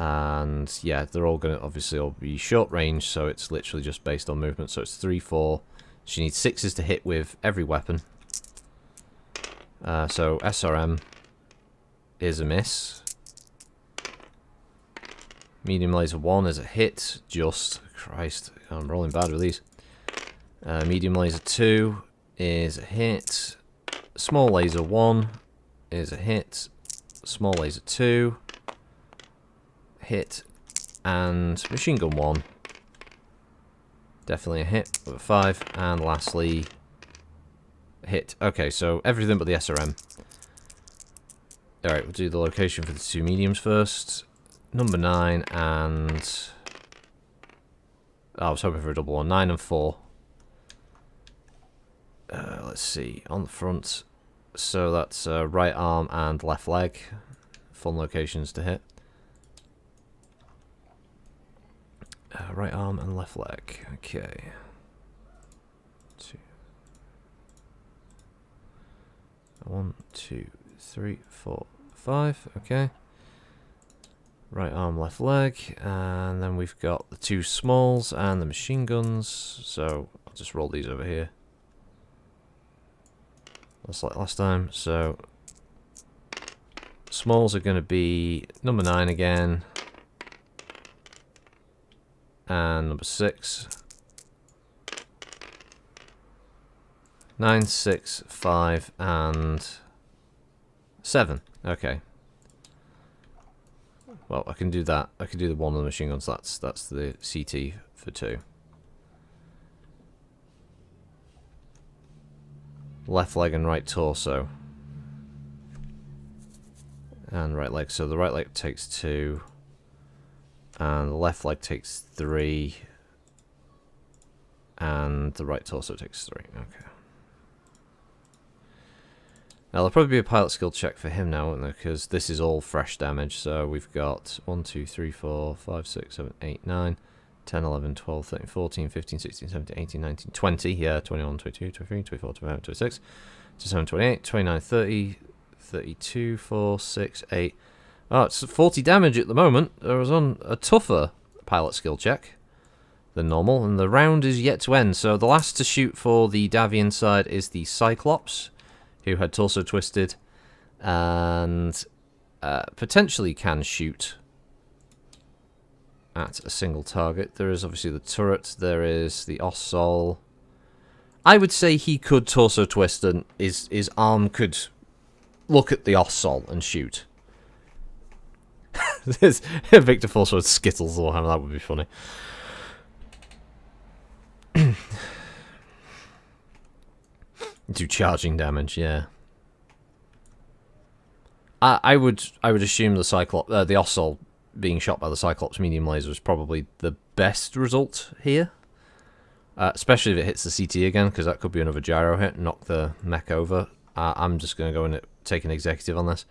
And yeah, they're all going to obviously all be short range, so it's literally just based on movement. So it's 3, 4. She needs 6s to hit with every weapon. So SRM is a miss. Medium laser 1 is a hit. Just Christ, I'm rolling bad with these. Medium laser 2 is a hit. Small laser 1 is a hit. Small laser 2. Hit, and machine gun 1, definitely a hit with a 5, and lastly hit. Okay, so everything but the SRM. Alright, we'll do the location for the 2 mediums first. Number 9 and I was hoping for a double one. 9 and 4. Let's see, on the front, so that's right arm and left leg, fun locations to hit. Right arm and left leg. Okay. 2. 1, 2, 3, 4, 5. Okay. Right arm, left leg, and then we've got the 2 smalls and the machine guns. So I'll just roll these over here. Just like last time. So smalls are going to be number 9 again. And number 6. 9, 6, 5, and 7. Okay. Well, I can do that. I can do the one of the machine guns. That's the CT for 2. Left leg and right torso. And right leg. So the right leg takes 2. And the left leg takes 3. And the right torso takes 3. Okay. Now, there'll probably be a pilot skill check for him now, won't there? Because this is all fresh damage. So we've got 1, 2, 3, 4, 5, 6, 7, 8, 9, 10, 11, 12, 13, 14, 15, 16, 17, 18, 19, 20. Yeah, 21, 22, 23, 24, 25, 26, 27, 28, 29, 30, 32, 4, 6, 8. Oh, it's 40 damage at the moment. I was on a tougher pilot skill check than normal. And the round is yet to end. So the last to shoot for the Davion side is the Cyclops, who had torso twisted and potentially can shoot at a single target. There is obviously the turret. There is the Ossol. I would say he could torso twist and his arm could look at the Ossol and shoot. Victor Force with Skittles or that would be funny. Do charging damage, yeah. I would assume the Cyclops, the Ossol being shot by the Cyclops medium laser is probably the best result here. Especially if it hits the CT again, because that could be another gyro hit, knock the mech over. I'm just going to go and take an executive on this.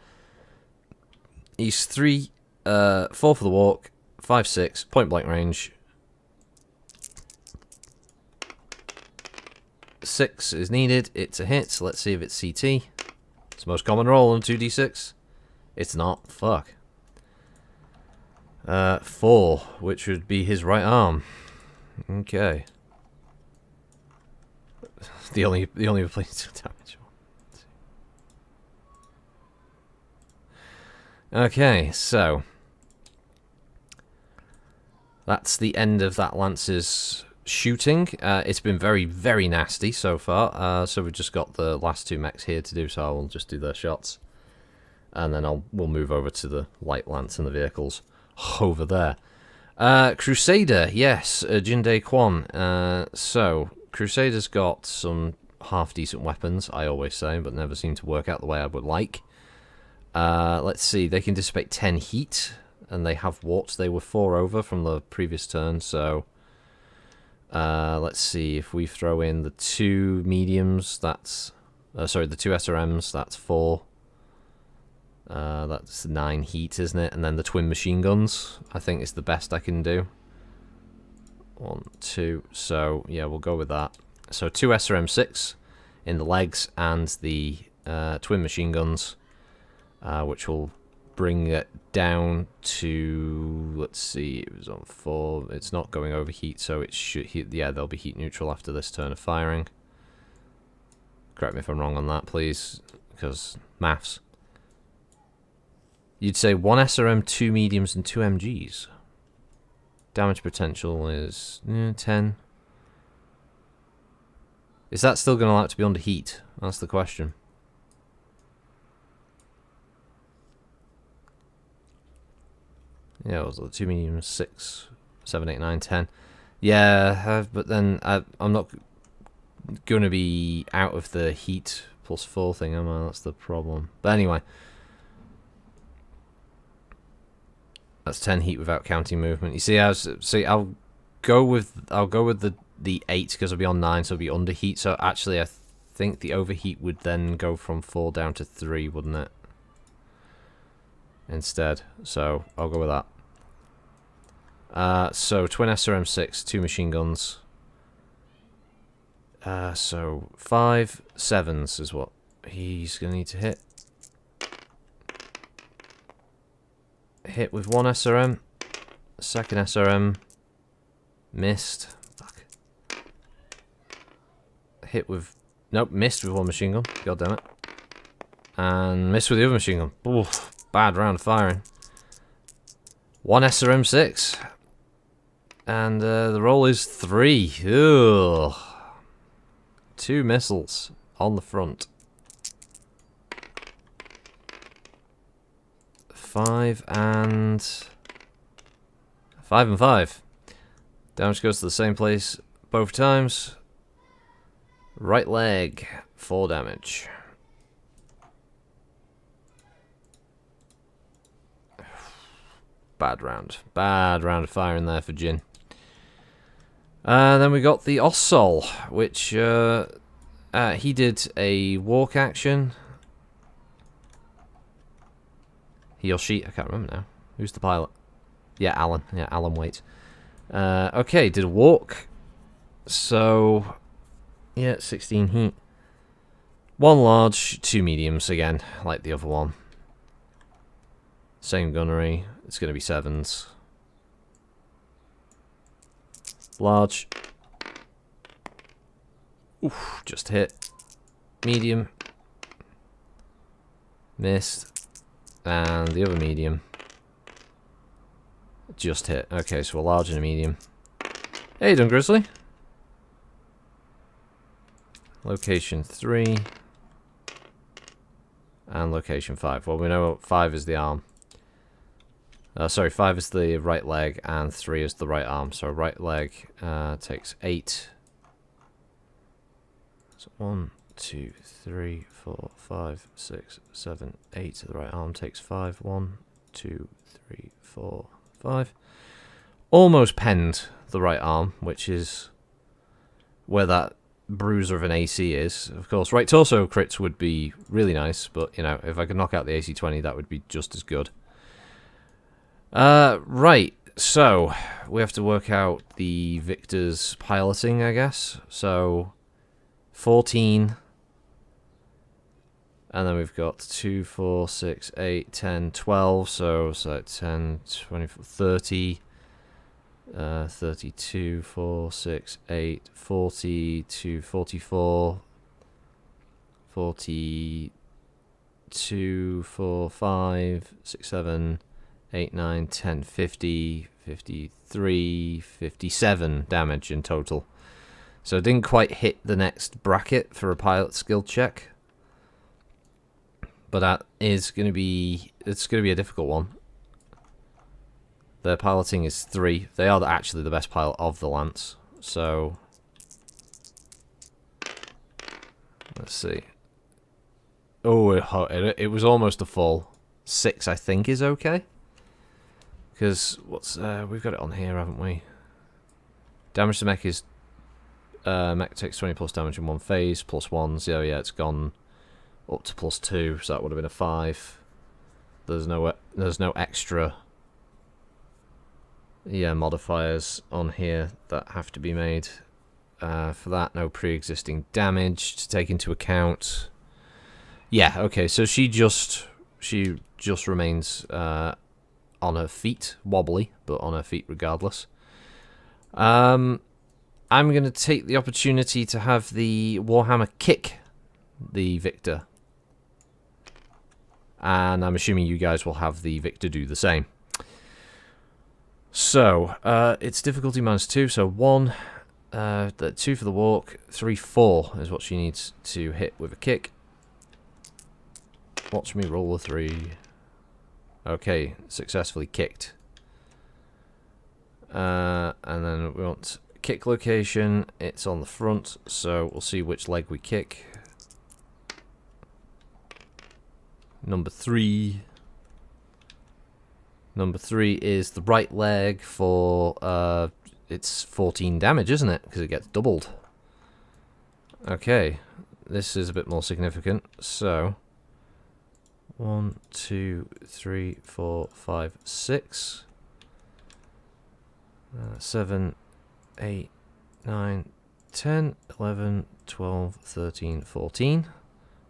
He's 4 for the walk, 5, 6, point blank range. 6 is needed. It's a hit. Let's see if it's CT. It's the most common roll on 2d6. It's not. Fuck. 4, which would be his right arm. Okay. The only place to damage. Okay, so that's the end of that Lance's shooting. It's been very, very nasty so far. So we've just got the last 2 mechs here to do, so I will just do their shots. And then we'll move over to the light lance and the vehicles over there. Crusader, yes, Jinde Quan. So, Crusader's got some half-decent weapons, I always say, but never seem to work out the way I would like. Let's see, they can dissipate 10 heat, and they have warps. They were 4 over from the previous turn, so let's see, if we throw in the 2 mediums, that's... sorry, the 2 SRMs, that's 4. That's 9 heat, isn't it? And then the twin machine guns, I think, is the best I can do. 1, 2, so, yeah, we'll go with that. So 2 SRM6 in the legs, and the twin machine guns, which will bring it down to, let's see, it was on 4, it's not going over heat, so it should, yeah, they'll be heat neutral after this turn of firing. Correct me if I'm wrong on that, please, because maths. You'd say 1 SRM, 2 mediums, and 2 MGs. Damage potential is 10. Is that still going to allow it to be under heat? That's the question. Yeah, it was the 2 mediums, 6, 7, 8, 9, 10. Yeah, but then I'm not going to be out of the heat plus 4 thing, am I? That's the problem. But anyway, that's 10 heat without counting movement. You see, I'll go with the 8 because I'll be on 9, so it'll be under heat. So actually, I think the overheat would then go from 4 down to 3, wouldn't it? Instead, so I'll go with that. So twin SRM6, 2 machine guns. So 5 7s is what he's gonna need to hit. Hit with 1 SRM, second SRM, missed. Fuck. Hit with, nope, missed with 1 machine gun. God damn it. And missed with the other machine gun. Oof. Bad round of firing. 1 SRM6. And the roll is 3. Ugh. 2 missiles on the front. 5 and 5 and 5. Damage goes to the same place both times. Right leg, 4 damage. Bad round. Bad round of firing there for Jin. Then we got the Ossol, which he did a walk action. He or she, I can't remember now. Who's the pilot? Yeah, Alan. Yeah, Alan Waite. Okay, did a walk. So, yeah, 16 heat. 1 large, 2 mediums again, like the other one. Same gunnery. It's going to be 7s. Large. Oof, just hit. Medium. Missed. And the other medium. Just hit. Okay, so a large and a medium. Hey, done, Grizzly. Location 3. And location 5. Well, we know 5 is the arm. Sorry, 5 is the right leg, and 3 is the right arm. So right leg takes 8. So 1, 2, 3, 4, 5, 6, 7, 8. The right arm takes 5. 1, 2, 3, 4, 5. Almost penned the right arm, which is where that bruiser of an AC is. Of course, right torso crits would be really nice, but, you know, if I could knock out the AC-20, that would be just as good. Right, so we have to work out the Victor's piloting, I guess. So 14, and then we've got 2, 4, 6, 8, 10, 12, so 10, 20, 30, 32, 4, 6, 8, 40 to 44, 42, 4, 5, 6, 7, 8, 9, 10, 50, 53, 57 damage in total. So it didn't quite hit the next bracket for a pilot skill check. But that is going to be, it's going to be a difficult one. Their piloting is 3. They are actually the best pilot of the Lance. So, let's see. Oh, it was almost a full. 6, I think, is okay. Because we've got it on here, haven't we? Damage to mech is mech takes 20 plus damage in 1 phase, plus 1s. Oh yeah, it's gone up to plus 2, so that would have been a 5. There's no extra modifiers on here that have to be made for that. No pre-existing damage to take into account. Yeah, okay, so she just remains on her feet, wobbly, but on her feet regardless. I'm going to take the opportunity to have the Warhammer kick the Victor. And I'm assuming you guys will have the Victor do the same. So, it's difficulty -2, so 1, 2 for the walk, 3, 4 is what she needs to hit with a kick. Watch me roll a 3. Okay, successfully kicked. And then we want kick location. It's on the front, so we'll see which leg we kick. Number 3. Number 3 is the right leg for, it's 14 damage, isn't it? Because it gets doubled. Okay, this is a bit more significant, so 1, 2, 3, 4, 5, 6, 7, 8, 9, 10, 11, 12, 13, 14.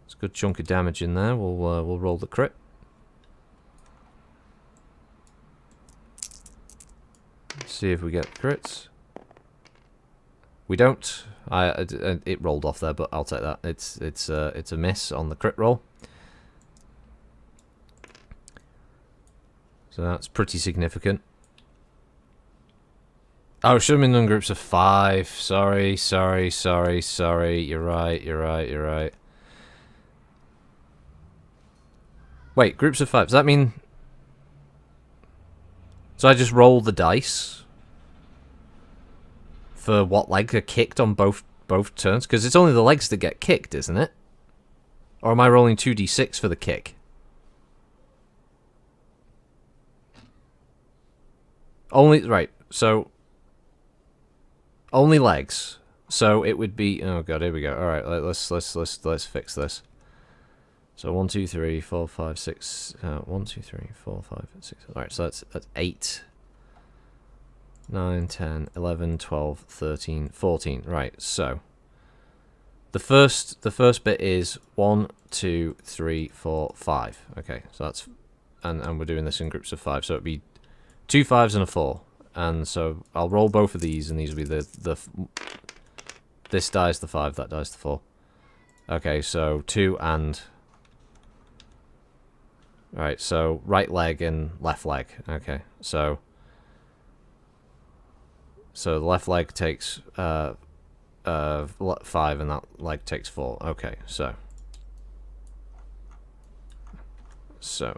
It's a good chunk of damage in there. We'll roll the crit. See if we get crits. We don't. It rolled off there, but I'll take that. It's a miss on the crit roll. So that's pretty significant. Oh, should have been done groups of 5. Sorry. You're right. Wait, groups of 5. Does that mean So I just roll the dice for what legs are kicked on both turns? Because it's only the legs that get kicked, isn't it? Or am I rolling 2d6 for the kick? Only, right, so only legs. So it would be, oh god, here we go. All right, let's fix this. So 1, 2, 3, 4, 5, 6. 1, 2, 3, 4, 5, 6. All right, so that's 8, 9, 10, 11, 12, 13, 14. Right, so the first bit is 1, 2, 3, 4, 5. Okay, so that's, and we're doing this in groups of 5. So it'd be 2 5s and a 4. And so I'll roll both of these, and these will be this dies the 5, that dies the 4. Okay, so 2 and... Right, so right leg and left leg. Okay, so the left leg takes 5 and that leg takes 4. Okay, so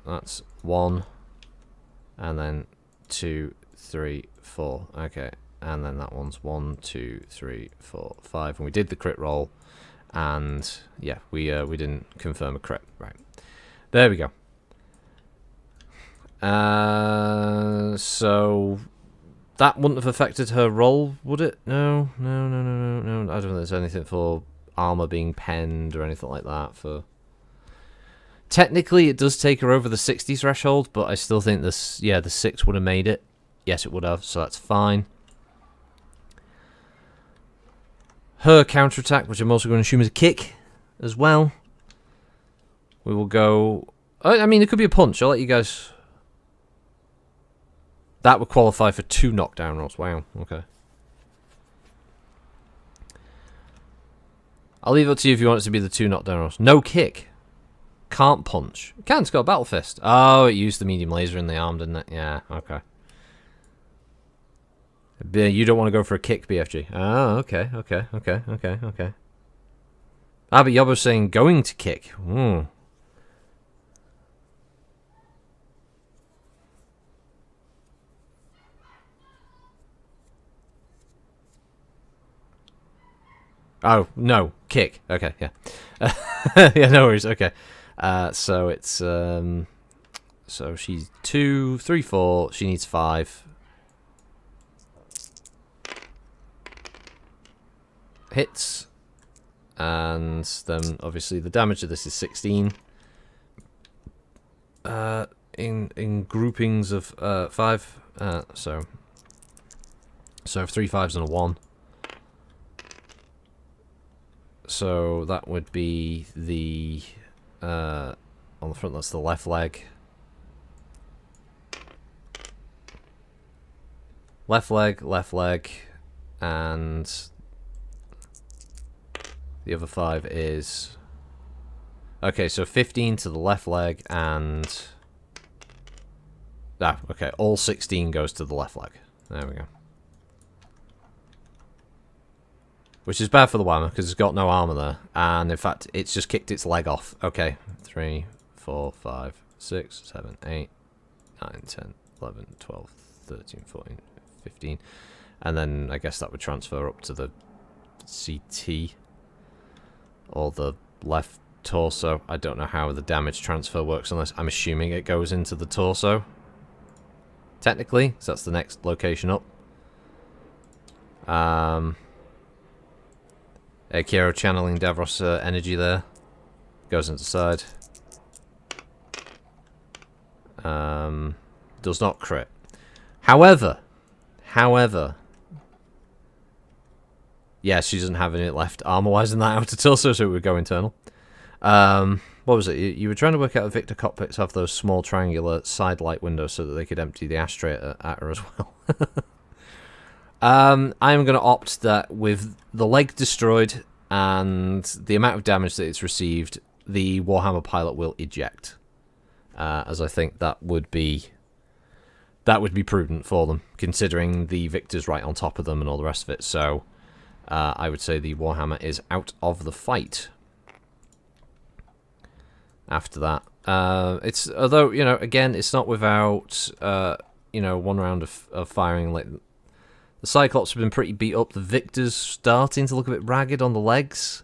that's 1 and then 2, 3, 4. Okay, and then that one's 1, 2, 3, 4, 5. And we did the crit roll, and yeah, we didn't confirm a crit. Right, there we go. So that wouldn't have affected her roll, would it? No. I don't think there's anything for armor being penned or anything like that. For technically, it does take her over the 60 threshold, but I still think this, yeah, the 6 would have made it. Yes, it would have, so that's fine. Her counterattack, which I'm also going to assume is a kick as well. We will go... I mean, it could be a punch. I'll let you guys... That would qualify for 2 knockdown rolls. Wow, okay. I'll leave it to you if you want it to be the 2 knockdown rolls. No kick. Can't punch. It can, it's got a battle fist. Oh, it used the medium laser in the arm, didn't it? Yeah, okay. You don't want to go for a kick, BFG. Oh, okay. Ah, but Yobbo's saying going to kick. Oh, no. Kick. Okay, yeah. Yeah, no worries. Okay. So it's... so she's 2, 3, 4. She needs 5. Hits. And then, obviously, the damage of this is 16. In groupings of 5. So 3 5s and a 1. So that would be the on the front. That's the left leg. Left leg, and the other 5 is okay. So 15 to the left leg, and okay. All 16 goes to the left leg. There we go. Which is bad for the Whammer, because it's got no armor there. And, in fact, it's just kicked its leg off. Okay. 3, 4, 5, 6, 7, 8, 9, 10, 11, 12, 13, 14, 15. And then, I guess that would transfer up to the CT. Or the left torso. I don't know how the damage transfer works on this. I'm assuming it goes into the torso. Technically. So that's the next location up. Akiro channeling Davros energy there. Goes into side. Does not crit. However. Yeah, she doesn't have any left armor-wise in that outer torso, so it would go internal. What was it? You were trying to work out if Victor cockpits have those small triangular side light windows so that they could empty the ashtray at her as well. I'm going to opt that with the leg destroyed and the amount of damage that it's received, the Warhammer pilot will eject. As I think that would be prudent for them, considering the Victor's right on top of them and all the rest of it. So I would say the Warhammer is out of the fight. After that, it's although again, it's not without you know, one round of firing. Like the Cyclops have been pretty beat up. The Victor's starting to look a bit ragged on the legs.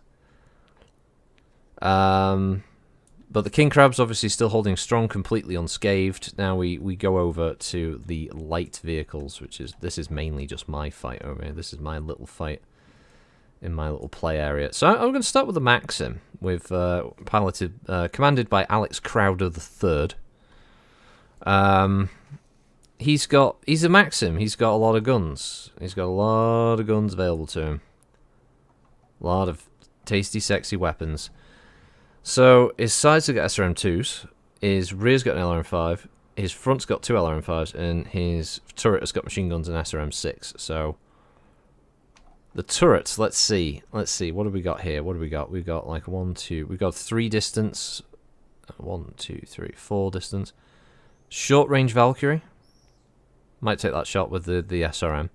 But the King Crab's obviously still holding strong, completely unscathed. Now we go over to the light vehicles, which is, this is mainly just my fight over here. This is my little fight in my little play area. So I'm going to start with the Maxim, with commanded by Alex Crowder III. He's a Maxim. He's got a lot of guns. He's got a lot of guns available to him. A lot of tasty, sexy weapons. So his sides have got SRM2s, his rear's got an LRM5, his front's got 2 LRM5s, and his turret has got machine guns and SRM6. So the turrets, let's see, what do we got here? What do we got? We've got like 1, 2, we've got 3 distance, 1, 2, 3, 4 distance. Short range Valkyrie, might take that shot with the SRM.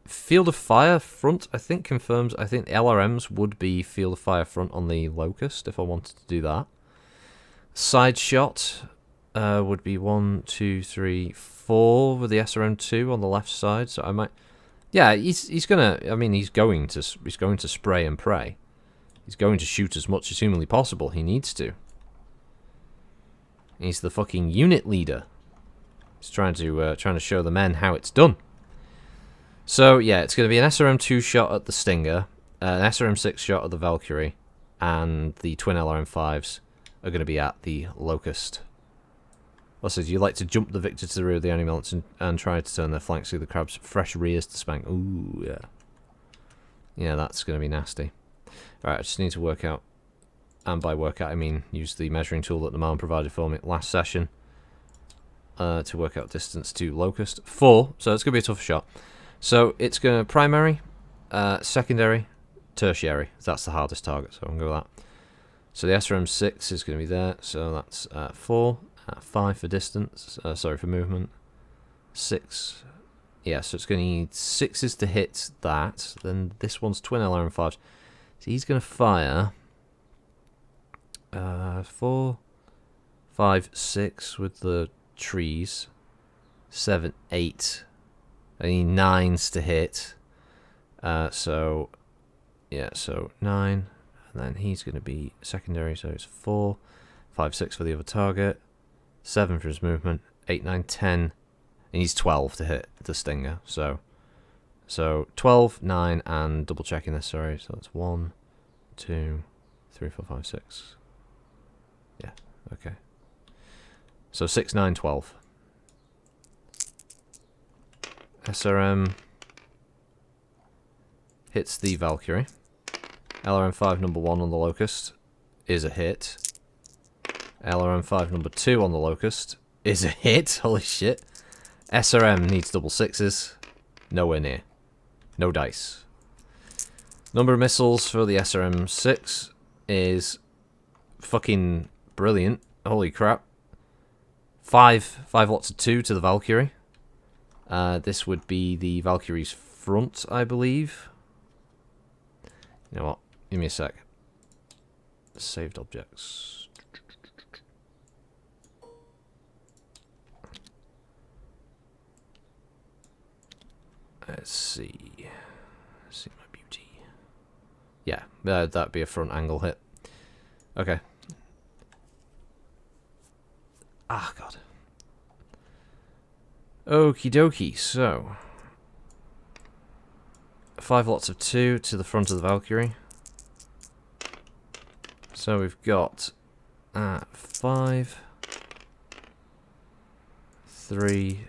Field of Fire front, I think, confirms. I think the LRMs would be Field of Fire front on the Locust if I wanted to do that. Side shot would be 1, 2, 3, 4 with the SRM2 on the left side. So I might, yeah, he's gonna. I mean, he's going to spray and pray. He's going to shoot as much as humanly possible. He needs to. He's the fucking unit leader. He's trying to show the men how it's done. So, yeah, it's going to be an SRM2 shot at the Stinger, an SRM6 shot at the Valkyrie, and the twin LRM5s are going to be at the Locust. Also, do you like to jump the Victor to the rear of the enemy elements and try to turn their flanks through the Crab's fresh rears to spank? Ooh, yeah. Yeah, that's going to be nasty. Alright, I just need to work out, and by work out I mean use the measuring tool that the man provided for me last session to work out distance to Locust. 4, so it's going to be a tough shot. So it's going to primary, secondary, tertiary. That's the hardest target, so I'm going to go with that. So the SRM6 is going to be there, so that's 4, 5 for distance, sorry, for movement, 6. Yeah, so it's going to need 6s to hit that. Then this one's twin LRM5s. So he's going to fire 4, 5, 6 with the trees, 7, 8. I need 9s to hit. So, yeah, so 9. And then he's going to be secondary, so it's 4, 5, 6 for the other target, 7 for his movement, 8, 9, 10. He needs 12 to hit the Stinger. So 12, 9, and double checking this, sorry. So that's 1, 2, 3, 4, 5, 6. Yeah, okay. So 6, 9, 12. SRM hits the Valkyrie. LRM5 number 1 on the Locust is a hit. LRM5 number 2 on the Locust is a hit. Holy shit. SRM needs double 6s. Nowhere near. No dice. Number of missiles for the SRM6 is fucking brilliant. Holy crap. 5 lots of 2 to the Valkyrie. This would be the Valkyrie's front, I believe. You know what? Give me a sec. Saved objects. Let's see. Let's see my beauty. Yeah, that'd be a front angle hit. Okay. Ah, God. Okie dokie, so 5 lots of 2 to the front of the Valkyrie. So we've got 5, 3,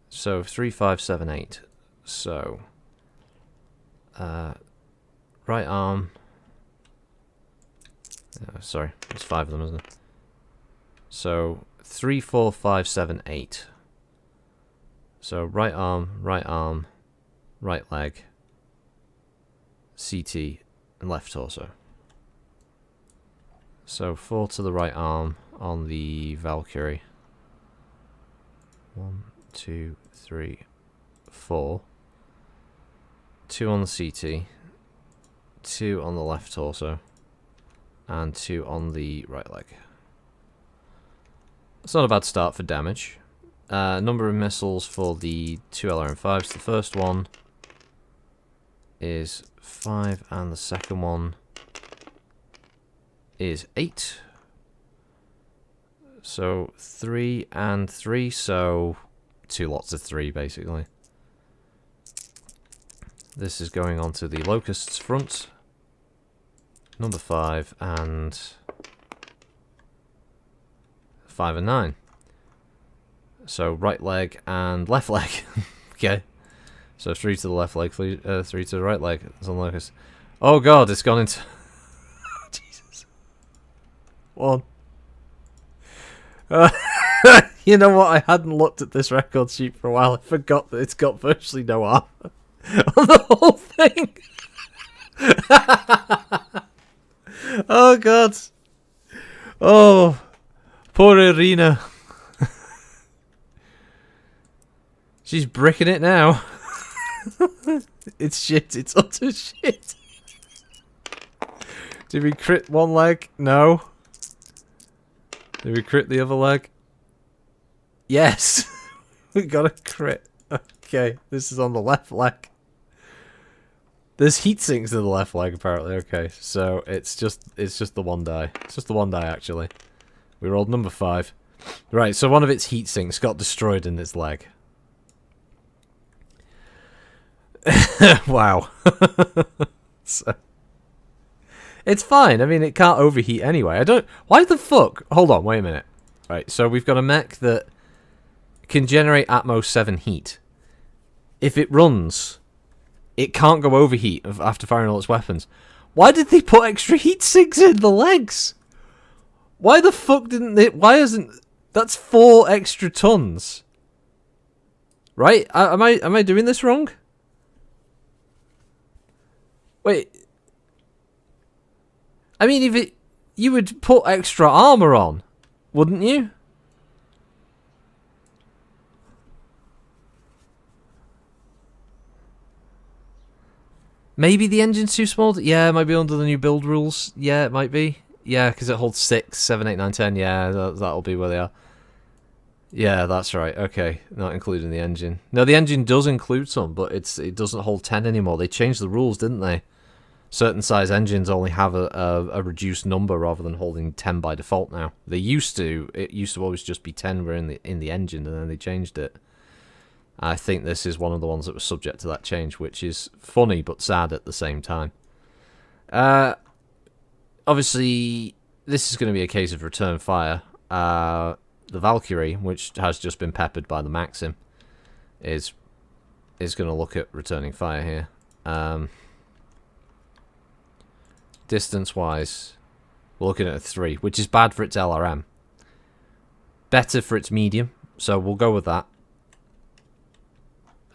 so 3, 5, 7, 8. So right arm. Sorry, there's 5 of them, isn't it? So 3, 4, 5, 7, 8. So right arm, right leg, CT, and left torso. So 4 to the right arm on the Valkyrie. 1, 2, 3, 4. 2 on the CT. 2 on the left torso. and 2 on the right leg. It's not a bad start for damage. Number of missiles for the 2 LRM5s. The first one is 5, and the second one is 8. So 3 and 3, so 2 lots of 3 basically. This is going on to the Locust's front. Number 5 and 5 and 9. So right leg and left leg. Okay. So 3 to the left leg, 3 to the right leg. It's on Locust. Oh god, it's gone into... Jesus. 1. You know what? I hadn't looked at this record sheet for a while. I forgot that it's got virtually no armor on the whole thing. Oh god. Oh, poor Irina. She's bricking it now. It's shit. It's utter shit. Did we crit one leg? No. Did we crit the other leg? Yes. We got a crit. Okay, this is on the left leg. There's heat sinks in the left leg apparently. Okay, so it's just the one die. It's just the one die actually. We rolled number 5. Right, so one of its heat sinks got destroyed in its leg. Wow. So, it's fine. I mean, it can't overheat anyway. I don't... Why the fuck? Hold on, wait a minute. Right, so we've got a mech that can generate Atmos 7 heat. If it runs, it can't go overheat after firing all its weapons. Why did they put extra heat sinks in the legs? Why the fuck didn't they... Why isn't... That's 4 extra tons. Right? Am I doing this wrong? Wait. I mean, if it... You would put extra armor on, wouldn't you? Maybe the engine's too small? Yeah, it might be under the new build rules. Yeah, it might be. Yeah, because it holds 6, 7, 8, 9, 10. Yeah, that'll be where they are. Yeah, that's right. Okay, not including the engine. No, the engine does include some, but it doesn't hold 10 anymore. They changed the rules, didn't they? Certain size engines only have a reduced number rather than holding 10 by default now. They used to. It used to always just be 10 were in the engine, and then they changed it. I think this is one of the ones that was subject to that change, which is funny but sad at the same time. Obviously, this is going to be a case of return fire. The Valkyrie, which has just been peppered by the Maxim, is going to look at returning fire here. Distance-wise, we're looking at a 3, which is bad for its LRM. Better for its medium, so we'll go with that.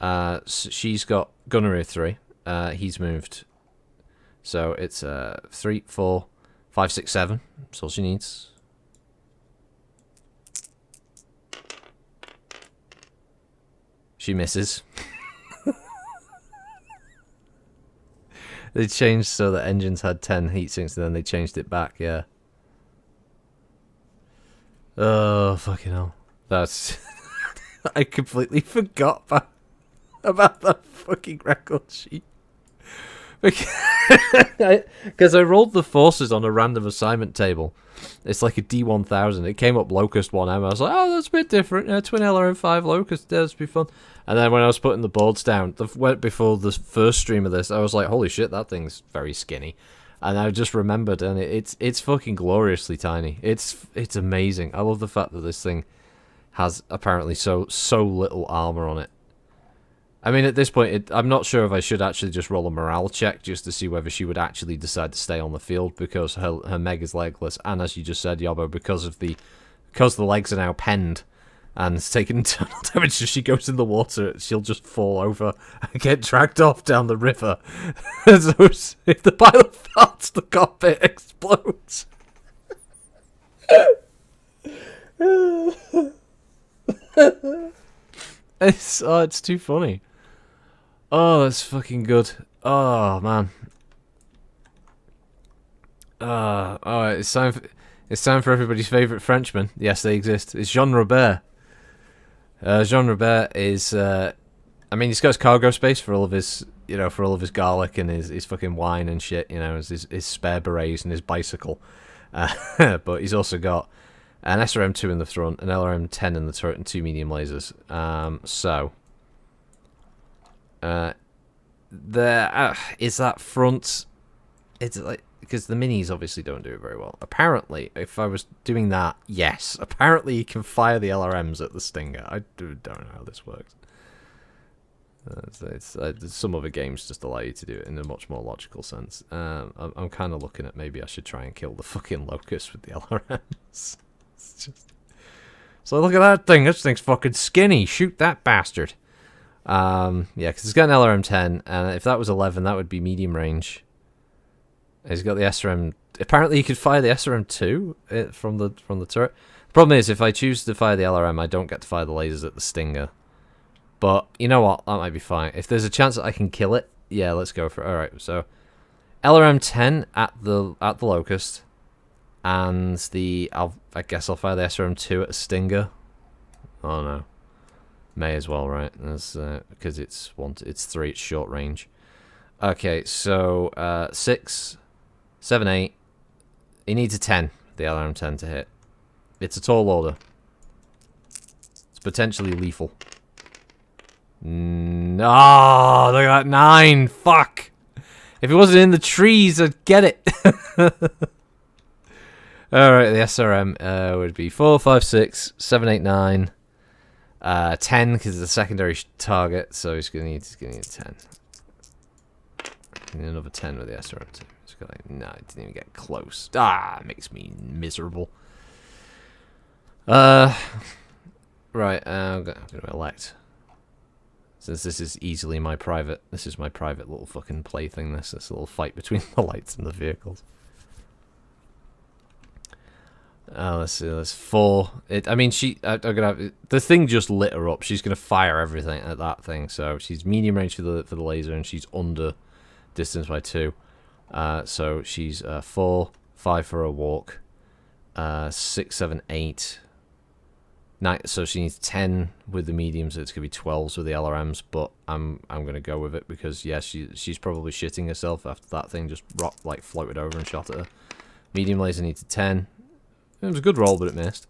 So she's got gunnery 3. He's moved. So it's 3, 4, 5, 6, 7. That's all she needs. She misses. They changed so that engines had 10 heat sinks and then they changed it back, yeah. Oh, fucking hell. That's... I completely forgot about that fucking record sheet. Because I rolled the forces on a random assignment table. It's like a D1000. It came up Locust 1M. I was like, oh, that's a bit different. Twin LRM5 Locust. That'd be fun. And then when I was putting the boards down, before the first stream of this, I was like, holy shit, that thing's very skinny. And I just remembered, and it's fucking gloriously tiny. It's amazing. I love the fact that this thing has apparently so little armor on it. I mean, at this point, I'm not sure if I should actually just roll a morale check just to see whether she would actually decide to stay on the field because her meg is legless, and as you just said, Yobbo, because the legs are now penned and it's taking internal damage as she goes in the water, she'll just fall over and get dragged off down the river. So if the pilot farts, the cockpit explodes. It's too funny. Oh, that's fucking good. Oh, man. Oh, it's time for everybody's favourite Frenchman. Yes, they exist. It's Jean Robert. Jean Robert is, I mean, he's got his cargo space for all of his, for all of his garlic and his fucking wine and shit, his spare berets and his bicycle. But he's also got an SRM2 in the front, an LRM10 in the turret, and 2 medium lasers. There is that front. It's like, because the minis obviously don't do it very well. Apparently, if I was doing that, yes. Apparently, you can fire the LRMs at the Stinger. I don't know how this works. Some other games just allow you to do it in a much more logical sense. I'm kind of looking at maybe I should try and kill the fucking Locust with the LRMs. It's just... So look at that thing. This thing's fucking skinny. Shoot that bastard. Yeah, because it's got an LRM-10, and if that was 11, that would be medium range. He's got the SRM. Apparently, you could fire the SRM-2 from the turret. The problem is, if I choose to fire the LRM, I don't get to fire the lasers at the Stinger. But you know what? That might be fine. If there's a chance that I can kill it, yeah, let's go for it. All right, so LRM-10 at the Locust, and I guess I'll fire the SRM-2 at a Stinger. Oh no, may as well, right? Because it's 3, it's short range. Okay, so 6, 7, 8. He needs a 10, the LRM-10 to hit. It's a tall order. It's potentially lethal. No, look at that 9. Fuck. If it wasn't in the trees, I'd get it. Alright, the SRM would be 4, 5, 6, 7, 8, 9. 10, because it's a secondary target, so he's going to need a 10. And another 10 with the SRM2. No, it didn't even get close. It makes me miserable. Right, I'm going to elect. Since this is easily my private, little fucking plaything, this little fight between the lights and the vehicles. Let's see, that's 4. I'm gonna have, the thing just lit her up. She's gonna fire everything at that thing, so she's medium range for the laser, and she's under distance by 2. So she's 4, 5 for a walk, 6, 7, 8, 9. So she needs 10 with the mediums. So it's gonna be 12s with the LRMs. But I'm gonna go with it because yeah, she's probably shitting herself after that thing just floated over and shot at her. Medium laser needs a 10. It was a good roll, but it missed.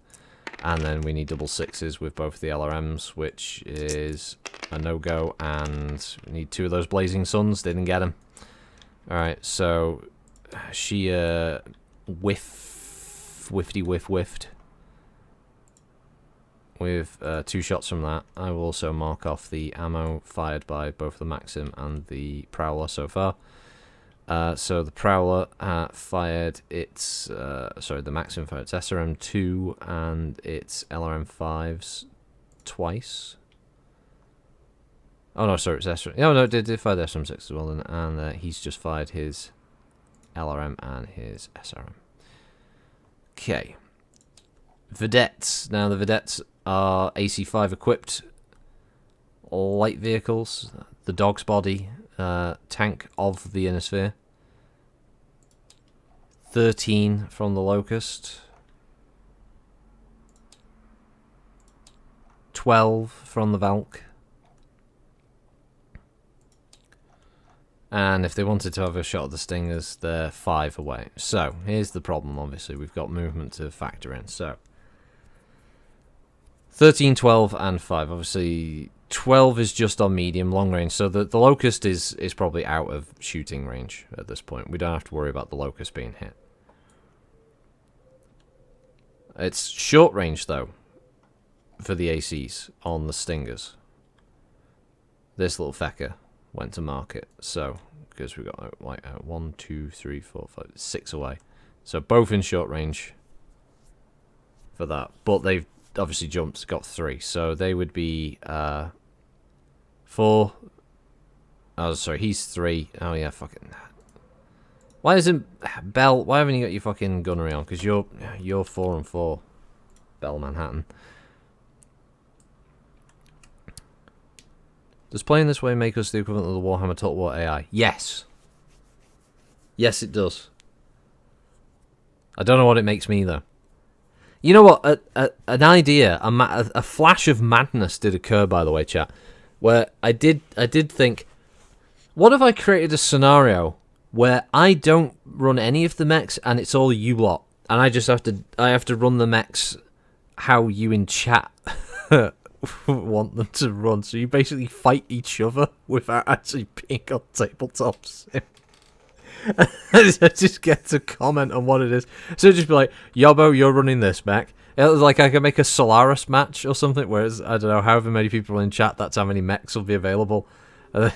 And then we need double 6s with both the LRMs, which is a no-go. And we need 2 of those blazing suns. Didn't get them. Alright, so she whiffed with 2 shots from that. I will also mark off the ammo fired by both the Maxim and the Prowler so far. So the Prowler fired its, the Maxim fired its SRM-2 and its LRM-5s twice. Oh no, sorry, it's SRM. No, it did fire the SRM-6 as well, and he's just fired his LRM and his SRM. Okay. Vedettes. Now the Vedettes are AC-5 equipped light vehicles. The Dog's Body tank of the Inner Sphere. 13 from the Locust. 12 from the Valk. And if they wanted to have a shot at the Stingers, they're 5 away. So, here's the problem, obviously. We've got movement to factor in. So, 13, 12, and 5. Obviously, 12 is just on medium, long range. So, the Locust is probably out of shooting range at this point. We don't have to worry about the Locust being hit. It's short range, though, for the ACs on the Stingers. This little fecker went to market, so because we got like 1, 2, 3, 4, 5, 6 away, so both in short range for that. But they've obviously got 3, so they would be 4. Oh, sorry, he's 3. Oh yeah, fucking. Why isn't Bell? Why haven't you got your fucking gunnery on? Because you're 4 and 4, Bell Manhattan. Does playing this way make us the equivalent of the Warhammer Total War AI? Yes. Yes, it does. I don't know what it makes me, though. You know what? An idea, a flash of madness did occur, by the way, chat, where I did think, what if I created a scenario where I don't run any of the mechs and it's all you lot, and I just have to run the mechs how you in chat want them to run, so you basically fight each other without actually being on tabletops. I just get to comment on what it is. So it'd just be like, Yobbo, you're running this mech. It was like I could make a Solaris match or something, whereas, I don't know, however many people in chat, that's how many mechs will be available. I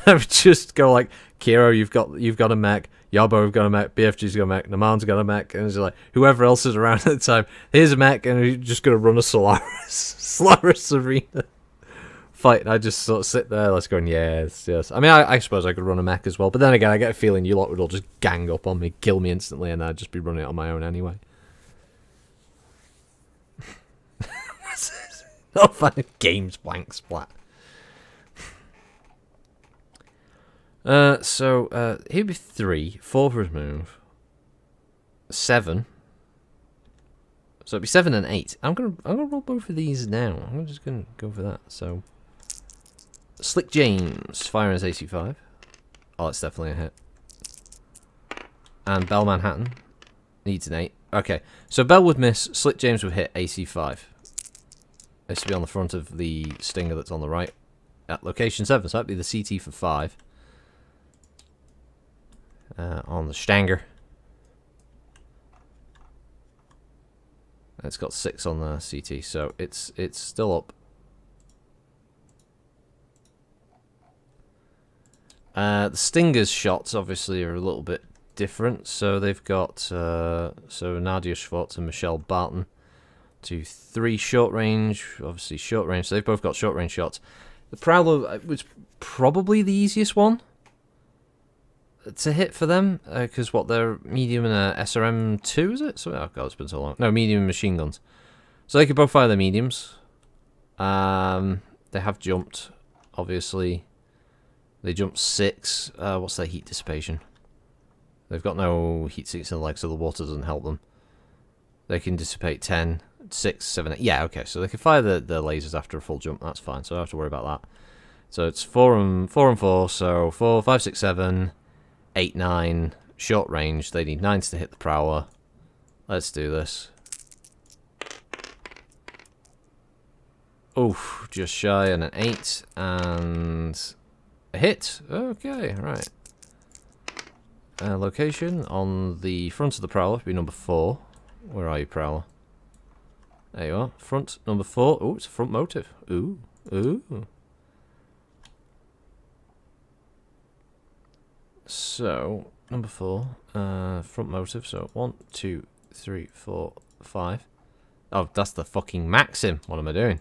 would just go like, Kiro, you've got a mech. Yobbo, we've got a mech. BFG's got a mech. Naman's got a mech. And it's like, whoever else is around at the time, here's a mech, and you're just going to run a Solaris arena fight. And I just sort of sit there, let's go, yes. I mean, I suppose I could run a mech as well, but then again, I get a feeling you lot would all just gang up on me, kill me instantly, and I'd just be running it on my own anyway. Not fun. Games blank splat. So here'd be 3, 4 for his move, 7. So it'd be 7 and 8. I'm gonna roll both of these now. I'm just gonna go for that. So Slick James, firing his AC 5. Oh, that's definitely a hit. And Bell Manhattan needs an 8. Okay, so Bell would miss, Slick James would hit AC 5. This would be on the front of the Stinger that's on the right at location 7. So that'd be the CT for 5. On the Stanger. It's got 6 on the CT, so it's still up. The Stinger's shots obviously are a little bit different. So they've got so Nadia Schwartz and Michelle Barton to 3 short range, obviously short range. So they've both got short range shots. The Prowler was probably the easiest one to hit for them, because they're medium and SRM 2, is it? So, oh god, it's been so long. No, medium machine guns. So they could both fire their mediums. They have jumped, obviously. They jumped 6. What's their heat dissipation? They've got no heat sinks in the legs, so the water doesn't help them. They can dissipate 10, 6, 7, 8. Yeah, okay, so they can fire the lasers after a full jump. That's fine, so I don't have to worry about that. So it's 4 and 4, so 4, 5, 6, 7... 8, 9, short range. They need 9s to hit the Prowler. Let's do this. Oof, just shy and an 8 and a hit. Okay, right. Location on the front of the Prowler would be number 4. Where are you, Prowler? There you are. Front number 4. Oh, it's a front motive. Ooh, ooh. So, number 4, front motive, so 1, 2, 3, 4, 5. Oh, that's the fucking Maxim. What am I doing?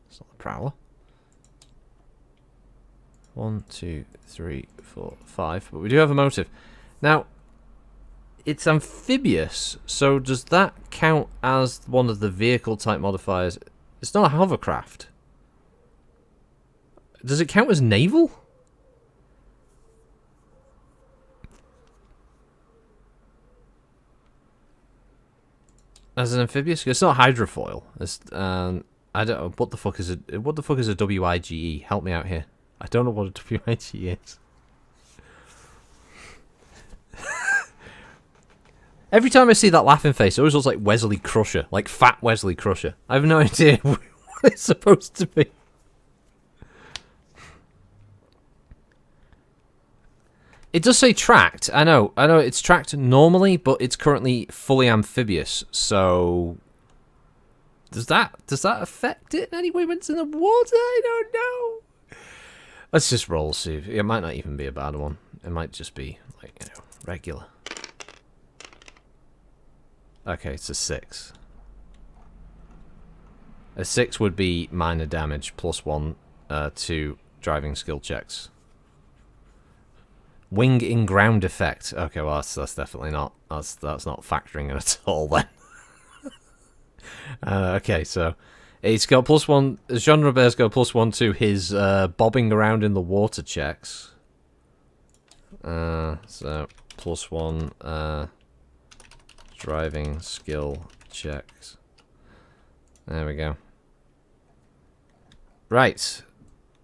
It's not the Prowler. 1, 2, 3, 4, 5. But we do have a motive. Now, it's amphibious, so does that count as one of the vehicle type modifiers? It's not a hovercraft. Does it count as naval? As an amphibious, it's not hydrofoil. It's I don't know what the fuck is a WIGE. Help me out here. I don't know what a WIGE is. Every time I see that laughing face, it always looks like Wesley Crusher, like fat Wesley Crusher. I have no idea what it's supposed to be. It does say tracked. I know it's tracked normally, but it's currently fully amphibious. So does that affect it in any way when it's in the water? I don't know. Let's just roll, see. It might not even be a bad one. It might just be like, regular. Okay, it's a 6. A 6 would be minor damage plus 1 to driving skill checks. Wing in ground effect. Okay, well that's definitely not. That's not factoring in at all then. Okay, so it's got +1. Jean Robert's got +1 to his bobbing around in the water checks. So +1 driving skill checks. There we go. Right.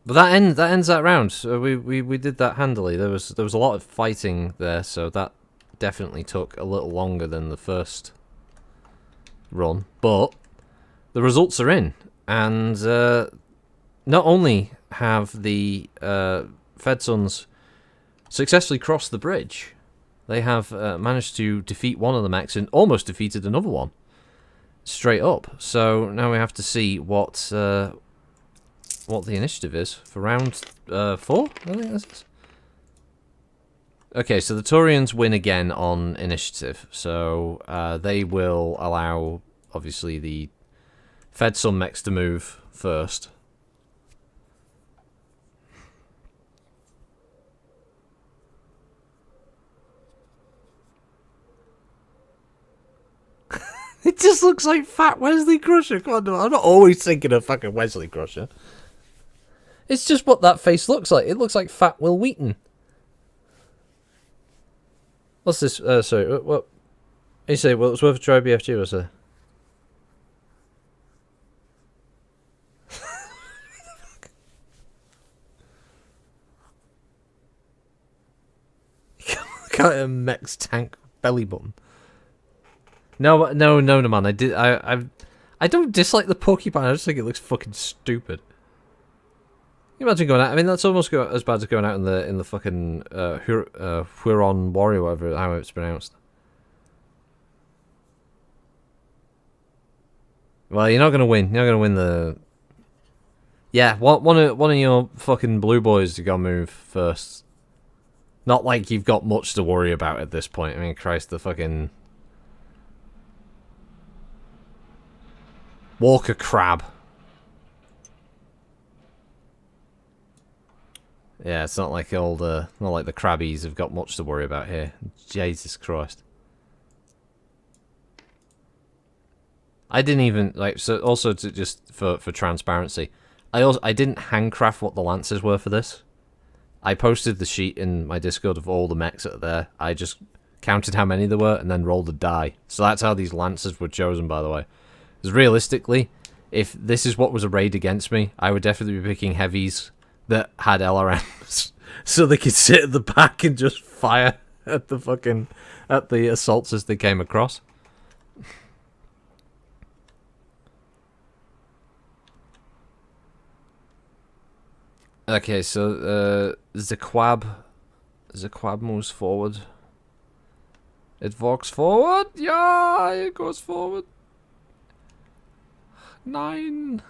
But that ends that round. So we did that handily. There was a lot of fighting there, so that definitely took a little longer than the first run. But the results are in, and not only have the Fedsons successfully crossed the bridge, they have managed to defeat one of the mechs and almost defeated another one straight up. So now we have to see what the initiative is for round 4, I think this is. Okay, so the Taurians win again on initiative, so they will allow, obviously, the Fedsun mechs to move first. It just looks like fat Wesley Crusher. Come on, no, I'm not always thinking of fucking Wesley Crusher. It's just what that face looks like. It looks like fat Will Wheaton. What's this? Sorry, what? You say, well, it's worth a try BFG, was there? Got a mech's tank belly button. No, man. I don't dislike the porcupine. I just think it looks fucking stupid. Can you imagine going out? I mean, that's almost as bad as going out in the fucking Huron Warrior, whatever how it's pronounced. Well, you're not gonna win. You're not gonna win the. Yeah, one of your fucking blue boys to go move first. Not like you've got much to worry about at this point. I mean, Christ, the fucking Walker Crab. Yeah, it's not like not like the Crabbies have got much to worry about here. Jesus Christ. I didn't even so. Also, just for transparency, I didn't handcraft what the lances were for this. I posted the sheet in my Discord of all the mechs that are there. I just counted how many there were and then rolled a die. So that's how these lancers were chosen, by the way. Because realistically, if this is what was a raid against me, I would definitely be picking heavies that had LRMs, so they could sit at the back and just fire at the assaults as they came across. Okay, so Zaquab moves forward. It walks forward. Yeah, it goes forward. 9.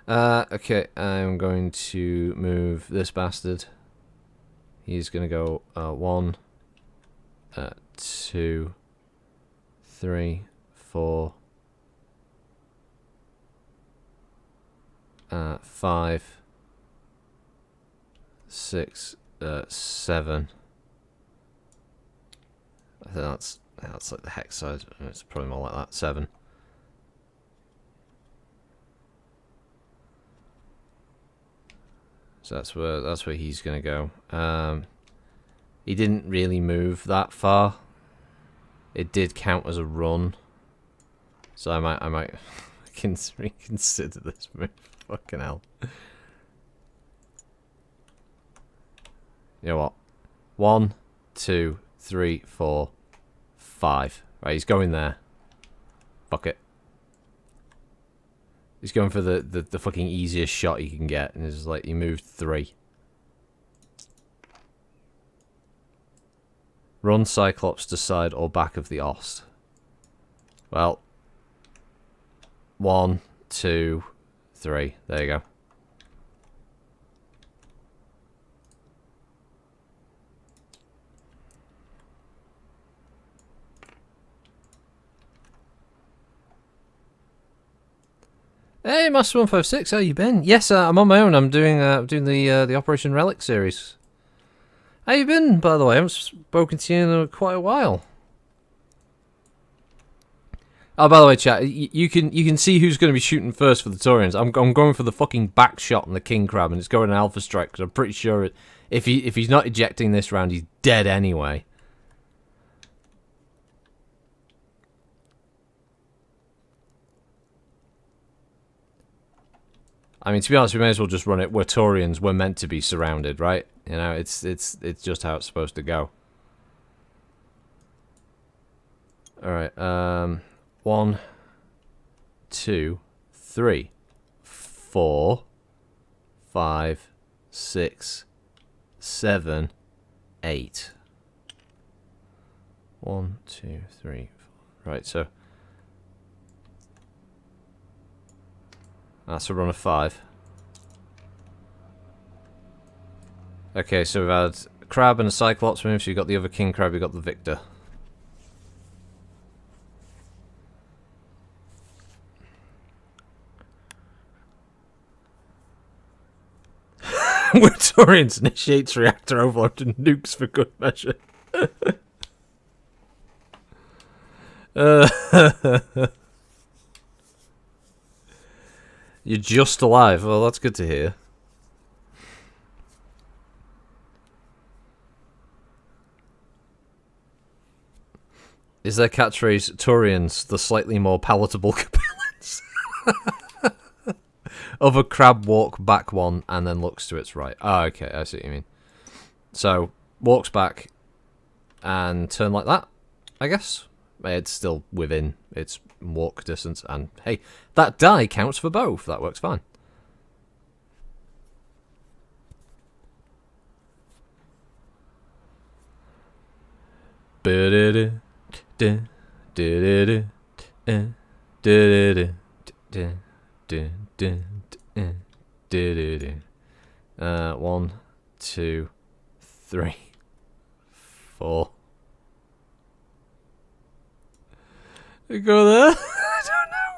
Okay, I'm going to move this bastard. He's gonna go 1, 2, 3, 4, 5, 6, 7. I think that's like the hex size. It's probably more like that. 7. So that's where he's gonna go. He didn't really move that far. It did count as a run, so I might reconsider this move. Fucking hell. You know what? 1, 2, 3, 4, 5. Right, he's going there. Fuck it. He's going for the fucking easiest shot he can get, and it's like he moved 3. Run Cyclops to side or back of the Ost. Well, 1, 2, 3. There you go. Hey, Master156, how you been? Yes, I'm on my own. I'm doing the Operation Relic series. How you been, by the way? I haven't spoken to you in quite a while. Oh, by the way, chat, you can see who's going to be shooting first for the Taurians. I'm going for the fucking back shot on the King Crab, and it's going an Alpha Strike, because I'm pretty sure if he's not ejecting this round, he's dead anyway. I mean, to be honest, we may as well just run it. We're Taurians. We're meant to be surrounded, right? You know, it's just how it's supposed to go. All right. 1, 2, 3, 4, 5, 6, 7, 8. 1, 2, 3, 4. Right. So that's a run of 5. Okay, so we've had a crab and a cyclops move, so you've got the other king crab, you've got the victor. Victorians initiates reactor overload and nukes for good measure. You're just alive. Well, that's good to hear. Is their catchphrase Taurians the slightly more palatable compellents? Other crab walk back 1 and then looks to its right. Oh, okay, I see what you mean. So, walks back and turn like that, I guess. It's still within its walk distance, and hey, that die counts for both. That works fine. One, 2, 3, 4. Go there? I don't know.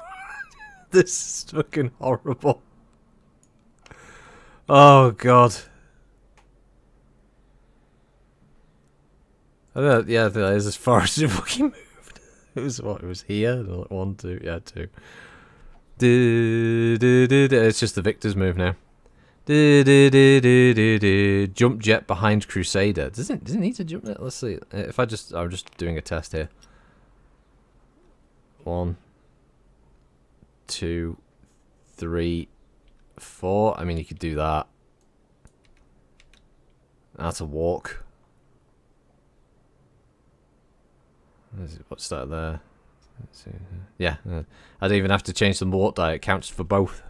This is fucking horrible. Oh god. Yeah, that is as far as it fucking moved. It was what? It was here. 1, 2, yeah, 2. It's just the victor's move now. Jump jet behind Crusader. Doesn't need to jump there. Let's see. If I'm just doing a test here. 1, 2, 3, 4. I mean, you could do that. That's a walk. What's that there? Let's see. Yeah, I don't even have to change the walk die. It counts for both.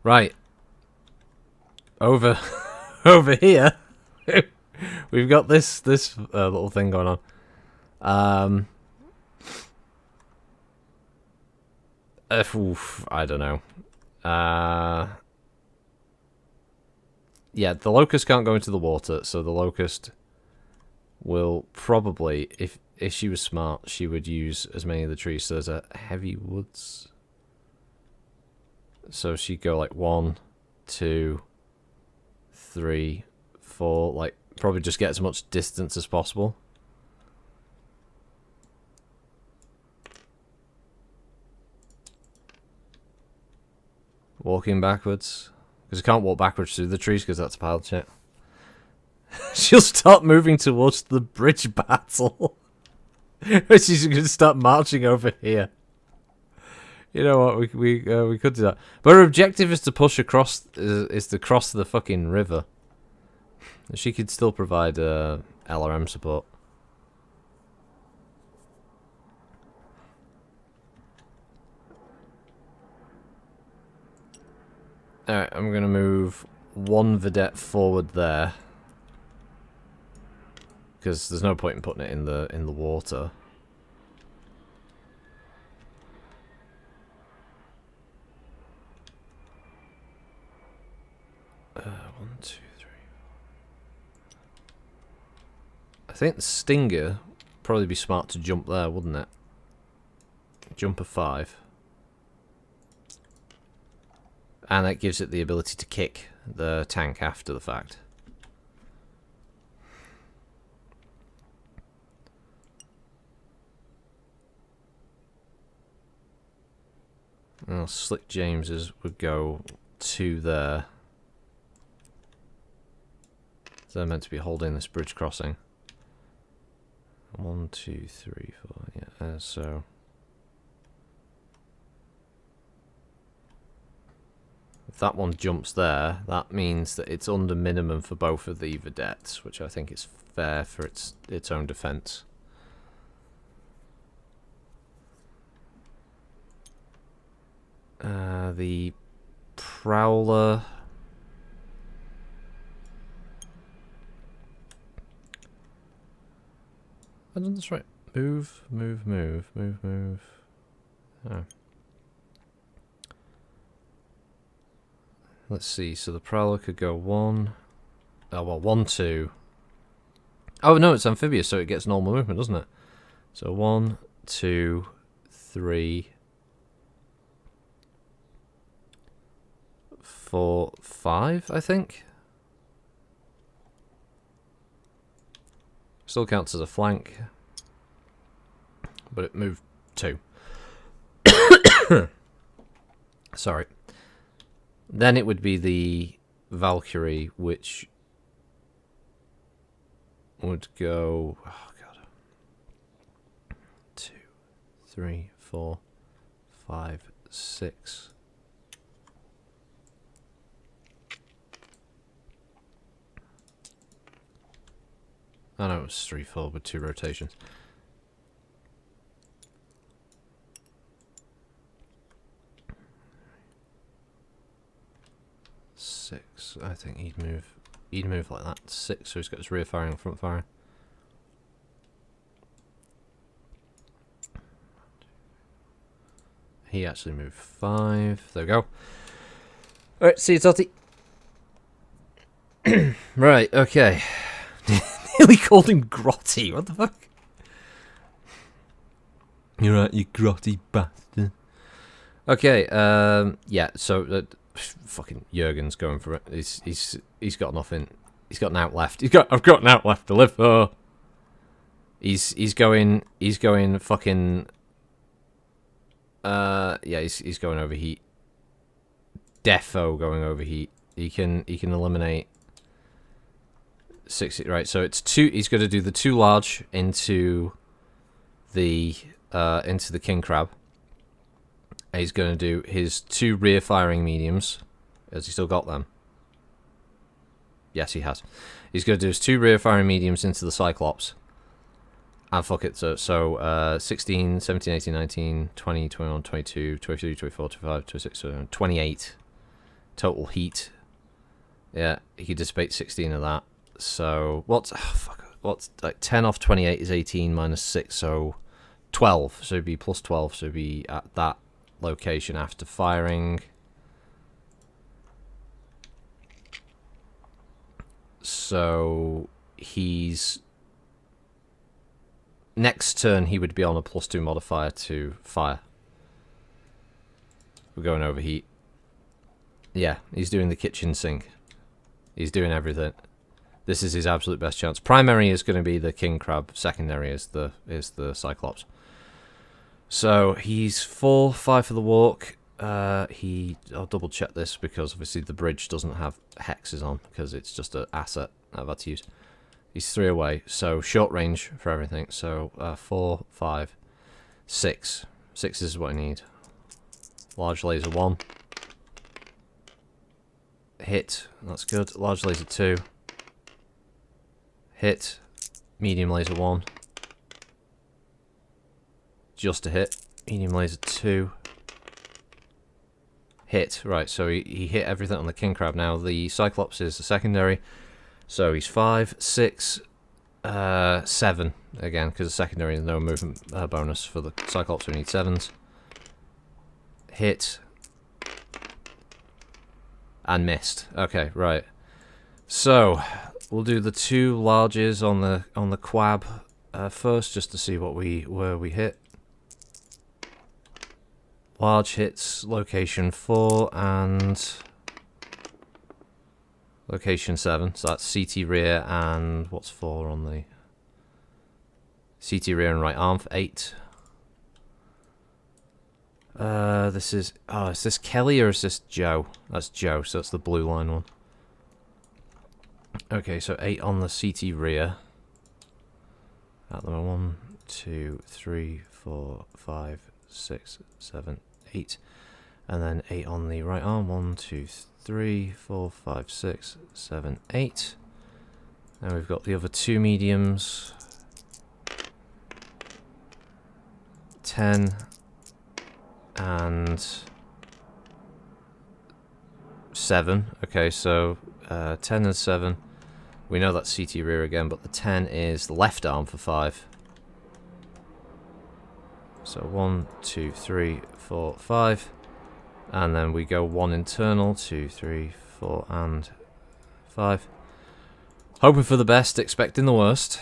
Right. Over here, we've got this little thing going on. I don't know. Yeah, the locust can't go into the water, so the locust will probably, if she was smart, she would use as many of the trees. So there's a heavy woods. So she'd go like 1, 2, 3, 4, like probably just get as much distance as possible. Walking backwards. Because you can't walk backwards through the trees because that's piled shit. She'll start moving towards the bridge battle. She's going to start marching over here. You know what? We could do that. But her objective is to push across. Is to cross the fucking river. She could still provide LRM support. Alright, I'm going to move 1 vedette forward there. Because there's no point in putting it in the water. One, 2, 3. I think the Stinger would probably be smart to jump there, wouldn't it? Jump a 5. And that gives it the ability to kick the tank after the fact. Well, Slick James's would go 2 there. So they're meant to be holding this bridge crossing. 1, 2, 3, 4. Yeah, so If that one jumps there, that means that it's under minimum for both of the vedettes, which I think is fair for its own defense. The Prowler. I done this right. Move. Oh. Let's see. So the Prowler could go 1. Oh well, 1, 2. Oh no, it's amphibious, so it gets normal movement, doesn't it? So 1, 2, 3, 4, 5, I think. Still counts as a flank, but it moved 2. Sorry. Then it would be the Valkyrie, which would go... Oh, God. 2, 3, 4, 5, 6... I know it was 3, 4 with 2 rotations. Six. I think he'd move. He'd move like that. 6, so he's got his rear firing and front firing. He actually moved 5. There we go. Alright, see you, Totty. Right, okay. Nearly called him Grotty. What the fuck? You're right, you grotty bastard. Okay, yeah, so fucking Jurgen's going for it. He's got nothing. He's got an out left. I've got an out left to live for. He's going fucking yeah, he's going overheat. Defo going overheat. He can eliminate 60, right? So it's 2. He's going to do the 2 large into the king crab. And he's going to do his 2 rear firing mediums. Has he still got them? Yes, he has. He's going to do his 2 rear firing mediums into the Cyclops. And fuck it. So 16, 17, 18, 19, 20, 21, 22, 23, 24, 25, 26, 28 total heat. Yeah, he could dissipate 16 of that. So what's like 10 off 28 is 18 minus 6, so 12. So it'd be plus 12. So it'd be at that location after firing. So he's next turn he would be on a +2 modifier to fire. We're going overheat. Yeah, he's doing the kitchen sink. He's doing everything. This is his absolute best chance. Primary is going to be the king crab. Secondary is the Cyclops. So he's 4, 5 for the walk. I'll double check this because obviously the bridge doesn't have hexes on because it's just an asset I've had to use. He's 3 away, so short range for everything. So 4, 5, 6. 6 is what I need. Large laser 1. Hit. That's good. Large laser 2. Hit. Medium laser 1. Just a hit. Medium laser 2. Hit. Right, so he hit everything on the king crab. Now the Cyclops is the secondary. So he's 5, 6, 7 again, because the secondary is no movement bonus for the Cyclops, we need 7s. Hit. And missed. Okay, right. So we'll do the 2 larges on the quab first, just to see where we hit. Large hits location 4 and location 7. So that's CT rear and what's 4 on the CT rear and right arm for 8. This is is this Kelly or is this Joe? That's Joe, so that's the blue line one. Okay, so 8 on the CT rear. At the 1, 2, 3, 4, 5, 6, 7, 8. And then 8 on the right arm. 1, 2, 3, 4, 5, 6, 7, 8. Now we've got the other 2 mediums. 10 and 7. Okay, so 10 and 7. We know that's CT rear again, but the 10 is the left arm for 5. So 1, 2, 3, 4, 5. And then we go 1 internal, 2, 3, 4, and 5. Hoping for the best, expecting the worst.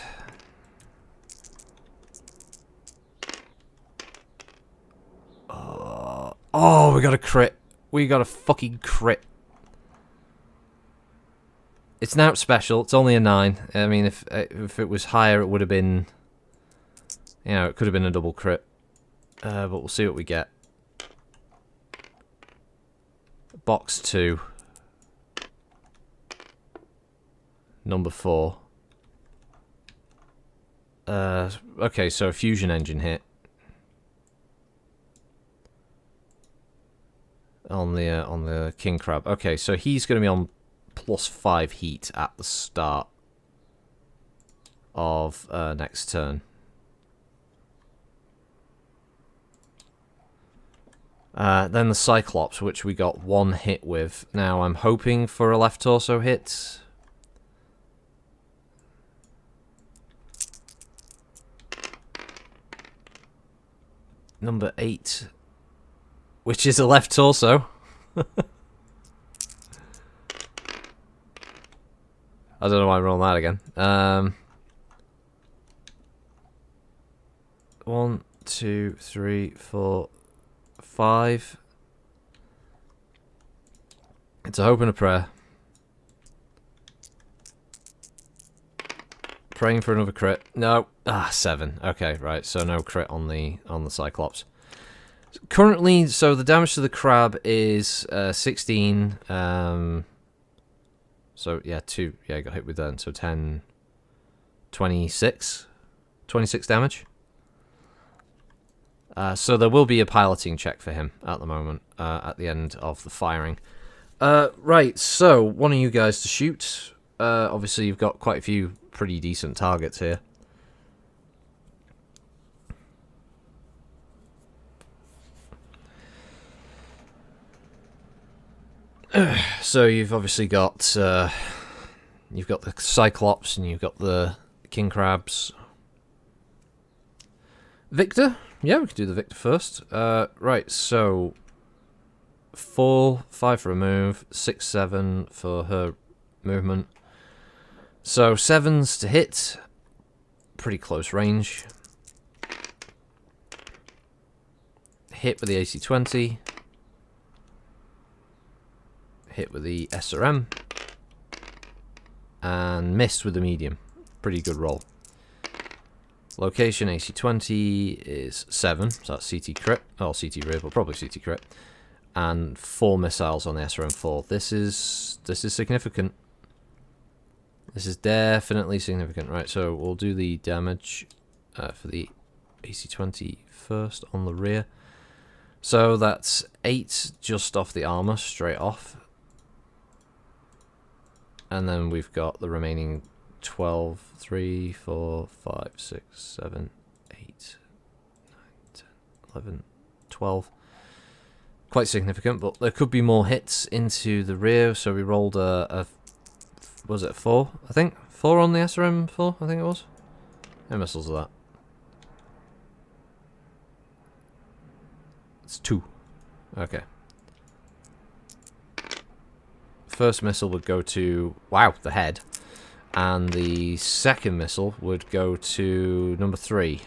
Oh, we got a crit. We got a fucking crit. It's now special. It's only a 9. I mean, if it was higher, it would have been... You know, it could have been a double crit. But we'll see what we get. Box 2. Number 4. Okay, so a fusion engine hit. On the king crab. Okay, so he's going to be on +5 heat at the start of next turn. Then the Cyclops, which we got 1 hit with. Now I'm hoping for a left torso hit. Number 8, which is a left torso. I don't know why I'm rolling that again. 1, 2, 3, 4, 5. It's a hope and a prayer. Praying for another crit. No. 7. Okay, right. So no crit on the Cyclops. Currently, so the damage to the crab is 16. So yeah, 2. Yeah, I got hit with that. So 10, 26. 26 damage. So there will be a piloting check for him at the moment, at the end of the firing. Right, so one of you guys to shoot. Obviously, you've got quite a few pretty decent targets here. So you've obviously got you've got the Cyclops and you've got the King Crabs. Victor? Yeah, we could do the Victor first. Right, so 4, 5 for a move, 6, 7 for her movement. So 7s to hit, pretty close range. Hit with the AC-20. Hit with the SRM. And missed with the medium. Pretty good roll. Location AC-20 is 7, so that's CT crit. Oh, CT rear, but probably CT crit. And 4 missiles on the SRM-4. This is significant. This is definitely significant. Right, so we'll do the damage for the AC-20 first on the rear. So that's 8 just off the armor, straight off. And then we've got the remaining 12, 3, 4, 5, 6, 7, 8, 9, 10, 11, 12. Quite significant, but there could be more hits into the rear. So we rolled was it 4? I think 4 on the SRM-4. I think it was. How many missiles are that? It's 2. Okay. First missile would go to, wow, the head. And the second missile would go to number 3.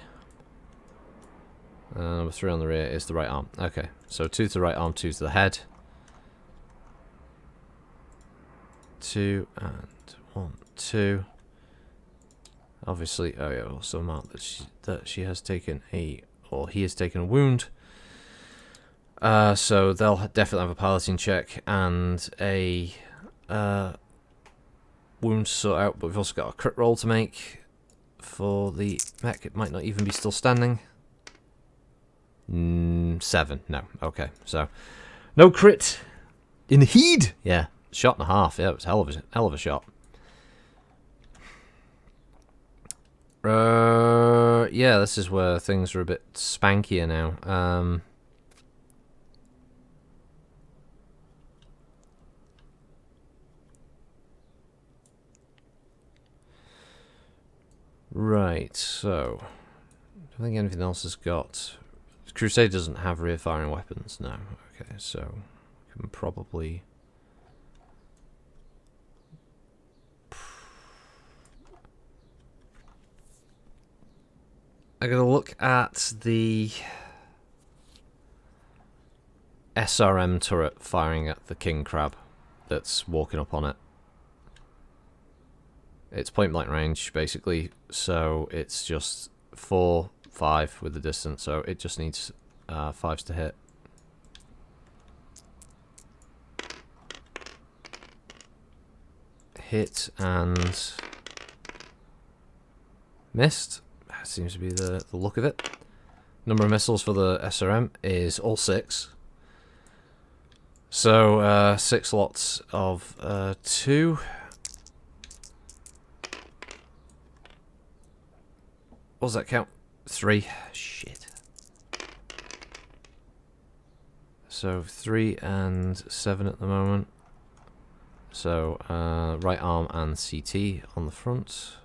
Number 3 on the rear is the right arm. Okay, so 2 to the right arm, 2 to the head. 2 and 1, 2. Obviously, oh yeah, also mark that she has taken a, or he has taken a wound. So they'll definitely have a piloting check and a wound to sort out, but we've also got a crit roll to make for the mech. It might not even be still standing. 7, no, okay, so No crit in the heat. Yeah, shot and a half. Yeah, it was hell of a shot. Yeah, this is where things are a bit spankier now. Right, so I don't think anything else has got. Crusade doesn't have rear firing weapons, no. Okay, so we can probably. I'm gonna look at the SRM turret firing at the king crab that's walking up on it. It's point blank range, basically, so it's just 4, 5 with the distance, so it just needs 5s to hit. Hit and missed. That seems to be the look of it. Number of missiles for the SRM is all 6. So 6 lots of 2. What does that count? 3. Shit. So 3 and 7 at the moment. So right arm and CT on the front.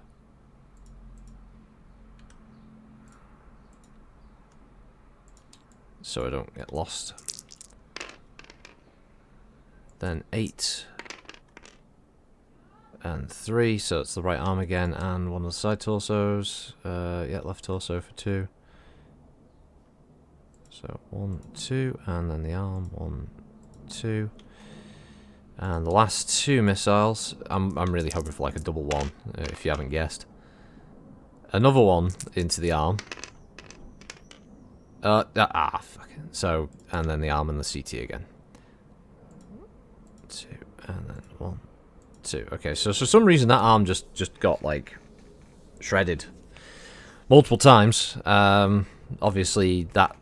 So I don't get lost. Then 8 and 3, so it's the right arm again, and one of the side torsos. Yeah, left torso for 2. So 1, 2, and then the arm. 1, 2, and the last 2 missiles. I'm really hoping for like a double 1, if you haven't guessed. Another 1 into the arm. Fuck. So, and then the arm and the CT again. 2, and then 1, 2. Okay, so for some reason that arm just got like shredded multiple times. Obviously that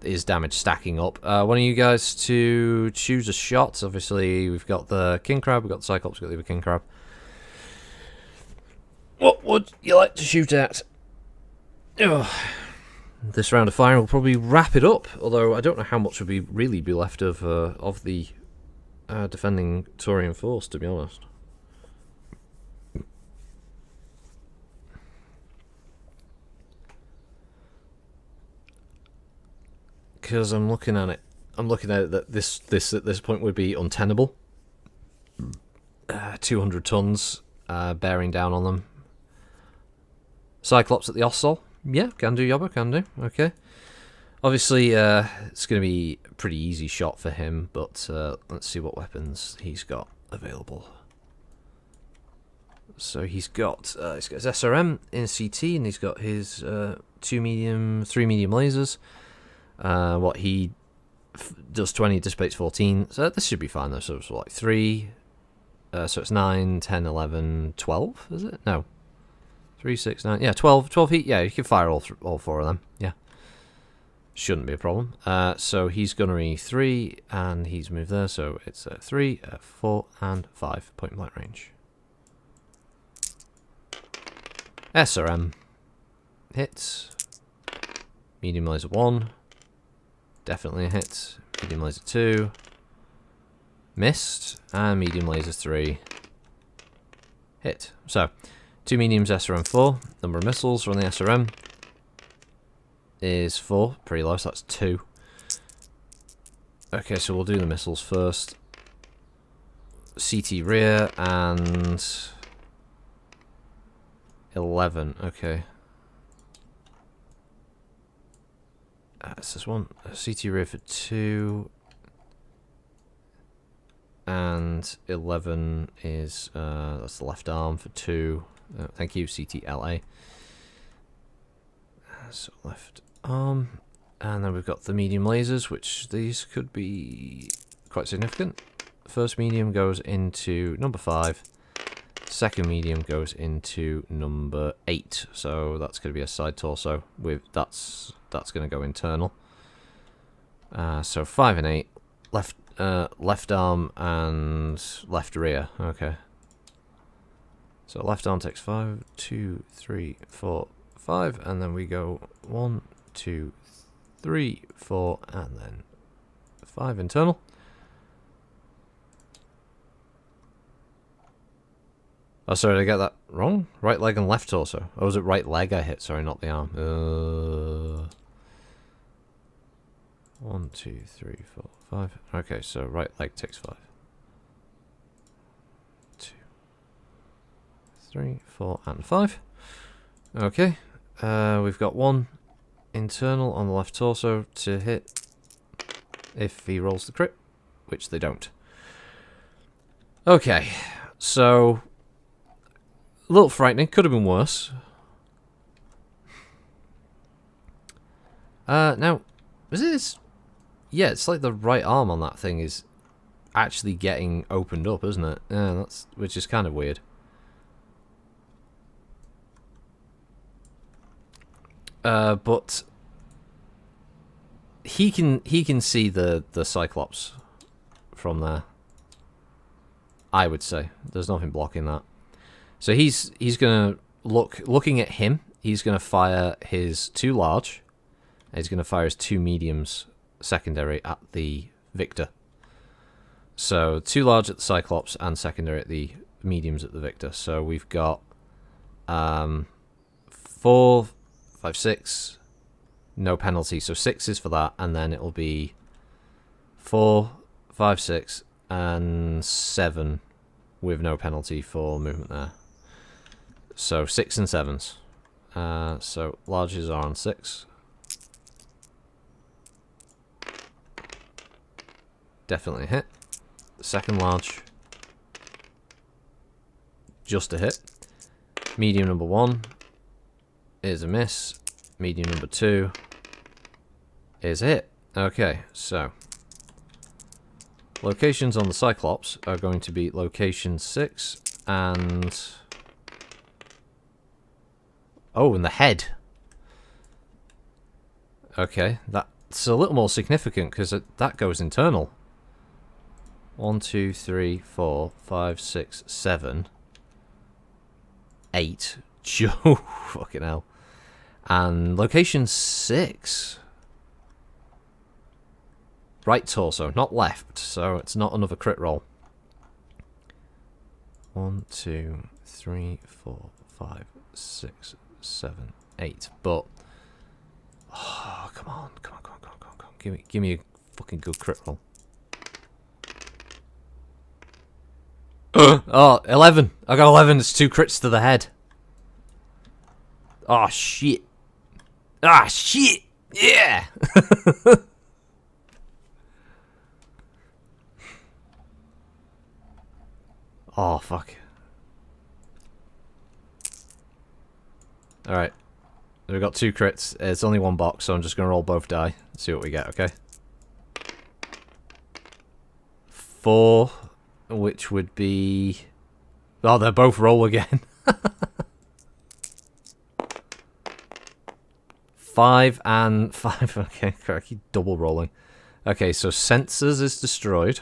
is damage stacking up. One of you guys to choose a shot. Obviously we've got the king crab, we've got the cyclops, we've got the other king crab. What would you like to shoot at? Ugh. This round of firing will probably wrap it up, although I don't know how much would really be left of the defending Taurian force, to be honest. Because I'm looking at it that this at this point would be untenable. 200 tons bearing down on them. Cyclops at the Ossol. Yeah, can do, Yobber, can do. Okay. Obviously, it's going to be a pretty easy shot for him, but let's see what weapons he's got available. So he's got his SRM in CT, and he's got his 3 medium lasers. What he does 20, dissipates 14. So this should be fine though. So it's like 3. So it's 9, 10, 11, 12, is it? No. 3, 6, 9. Yeah, 12 heat. Yeah, you can fire all 4 of them. Yeah. Shouldn't be a problem. So he's gunnery 3, and he's moved there. So it's 3, 4, and 5 point blank range. SRM hits. Medium laser 1. Definitely a hit. Medium laser 2. Missed. And medium laser 3. Hit. So 2 mediums, SRM 4. Number of missiles from the SRM is 4. Pretty low, so that's 2. Okay, so we'll do the missiles first. CT rear and 11. Okay. It's this one. CT rear for 2. And 11 is that's the left arm for 2. Thank you, CTLA. So left arm, and then we've got the medium lasers, which these could be quite significant. First medium goes into number 5. Second medium goes into number 8. So that's going to be a side torso. With that's going to go internal. So 5 and 8. Left left arm and left rear. Okay. So left arm takes 5, 2, 3, 4, 5, and then we go 1, 2, 3, 4, and then 5 internal. Oh, sorry, did I get that wrong? Right leg and left torso. Oh, was it right leg I hit? Sorry, not the arm. 1, 2, 3, 4, 5. Okay, so right leg takes 5. 2, 3, 4, and 5. Okay. We've got 1 internal on the left torso to hit if he rolls the crit, which they don't. Okay, so a little frightening. Could have been worse. Now, is this? Yeah, it's like the right arm on that thing is actually getting opened up, isn't it? Yeah, which is kind of weird. But he can see the Cyclops from there. I would say there's nothing blocking that. So he's gonna looking at him. He's gonna fire his 2 large. And he's gonna fire his 2 mediums secondary at the Victor. So 2 large at the Cyclops and secondary at the mediums at the Victor. So we've got 4, 5, 6, no penalty. So 6 is for that, and then it'll be 4, 5, 6, and 7 with no penalty for movement there. So 6 and 7s. So larges are on 6. Definitely a hit. Second large. Just a hit. Medium number 1 is a miss. Medium number 2 is a hit. Okay, so locations on the Cyclops are going to be location 6 and... Oh, and the head. Okay, that's a little more significant because that goes internal. 1, 2, 3, 4, 5, 6, 7, 8. Joe, fucking hell. And location 6. Right torso, not left, so it's not another crit roll. 1, 2, 3, 4, 5, 6, 7, 8. But oh, come on. Give me a fucking good crit roll. Oh, 11. I got 11. It's 2 crits to the head. Oh, shit. Ah, shit. Yeah. Oh, fuck. Alright. We've got 2 crits. It's only 1 box, so I'm just going to roll both die. See what we get, okay? 4, which would be... Oh, they're both roll again. 5 and 5. Okay, I keep double rolling. Okay, so Sensors is destroyed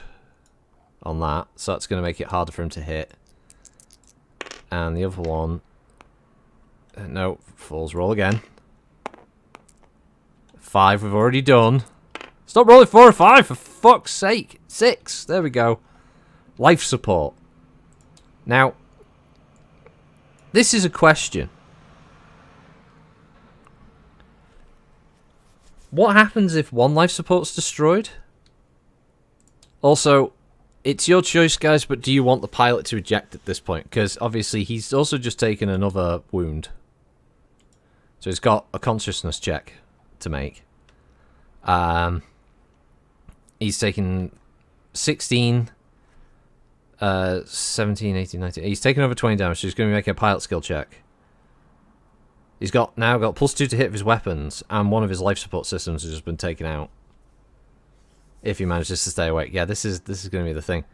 on that, so that's going to make it harder for him to hit. And the other one... No, falls roll again. 5 we've already done. Stop rolling 4 and 5, for fuck's sake. 6, there we go. Life support. Now, this is a question. What happens if 1 life support's destroyed? Also, it's your choice, guys, but do you want the pilot to eject at this point? Because obviously he's also just taken another wound. So he's got a consciousness check to make. He's taken 16, 17, 18, 19. He's taken over 20 damage, so he's going to be making a pilot skill check. He's now got +2 to hit of his weapons, and one of his life support systems has just been taken out. If he manages to stay awake. Yeah, this is going to be the thing.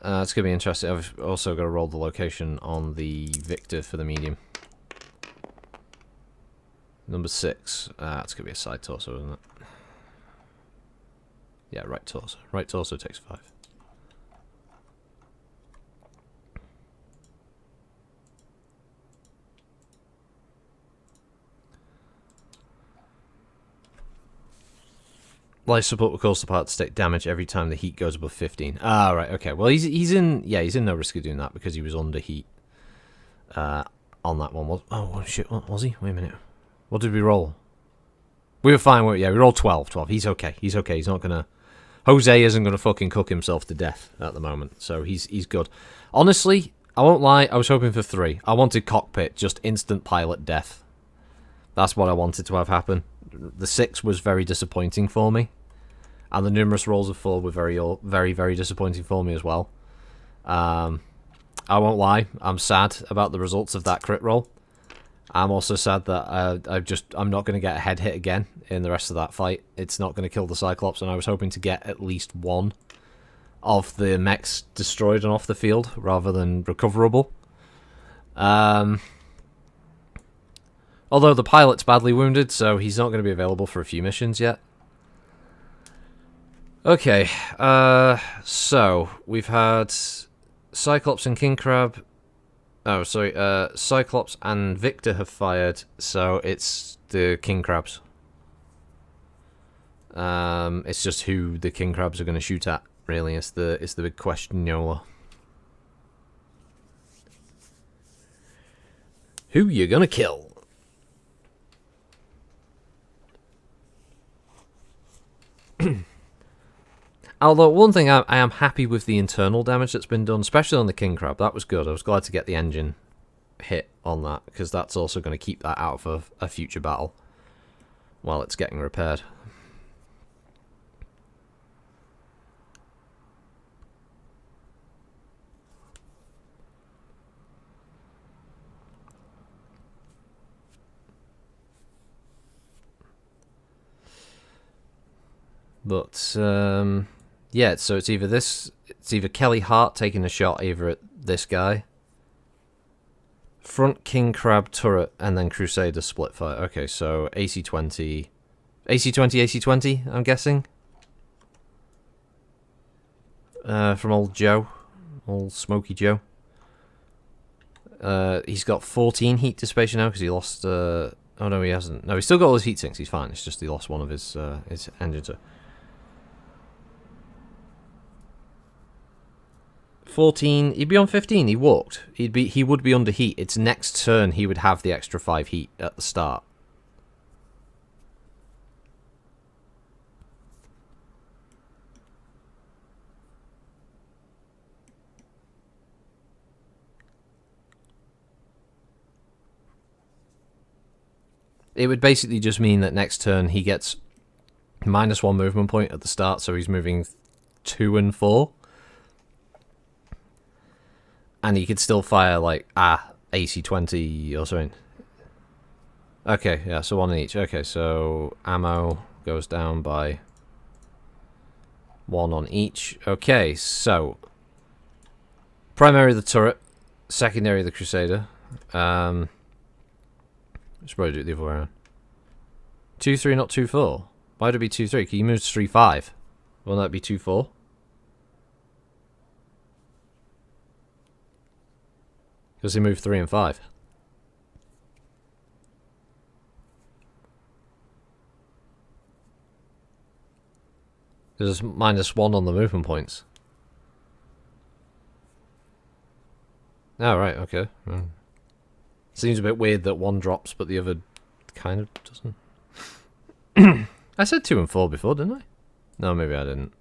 It's going to be interesting. I've also got to roll the location on the Victor for the medium. Number 6. It's going to be a side torso, isn't it? Yeah, right torso. Right torso takes 5. Life support will cause the part to take damage every time the heat goes above 15. Ah, right, okay. Well, he's in no risk of doing that because he was under heat on that one. Oh, shit, what was he? Wait a minute. What did we roll? We were fine. We rolled 12. He's okay. He's okay. He's not going to... Jose isn't going to fucking cook himself to death at the moment, so he's good. Honestly, I won't lie, I was hoping for 3. I wanted cockpit, just instant pilot death. That's what I wanted to have happen. The 6 was very disappointing for me, and the numerous rolls of 4 were very, very, very disappointing for me as well. I won't lie, I'm sad about the results of that crit roll. I'm also sad that I'm not going to get a head hit again in the rest of that fight. It's not going to kill the Cyclops, and I was hoping to get at least one of the mechs destroyed and off the field rather than recoverable. Although the pilot's badly wounded, so he's not going to be available for a few missions yet. Okay, so we've had Cyclops and King Crab. Oh, sorry, Cyclops and Victor have fired, so it's the King Crabs. It's just who the King Crabs are going to shoot at, really. It's the big question, Yola. Who you gonna kill? Although, one thing I am happy with the internal damage that's been done, especially on the King Crab. That was good. I was glad to get the engine hit on that, because that's also going to keep that out of a future battle while it's getting repaired. But, yeah, so it's either Kelly Hart taking a shot either at this guy, front King Crab turret, and then Crusader split fire. Okay, so AC-20, I'm guessing? From old Joe, old Smoky Joe. He's got 14 heat dissipation now because he lost, oh no, he hasn't. No, he's still got all his heat sinks, he's fine, it's just he lost one of his engines. 14, he'd be on 15, he walked. He would be under heat. It's next turn he would have the extra 5 heat at the start. It would basically just mean that next turn he gets -1 movement point at the start, so he's moving 2 and 4. And he could still fire, like, AC-20 or something. Okay, yeah, so 1 in each. Okay, so ammo goes down by 1 on each. Okay, so primary the turret, secondary the Crusader. Let's probably do it the other way around. 2-3, not 2-4. Why would it be 2-3? Can you move to 3-5? Won't that be 2-4? Because he moved 3 and 5. There's -1 on the movement points. Oh, right, okay. Seems a bit weird that one drops, but the other kind of doesn't. I said 2 and 4 before, didn't I? No, maybe I didn't.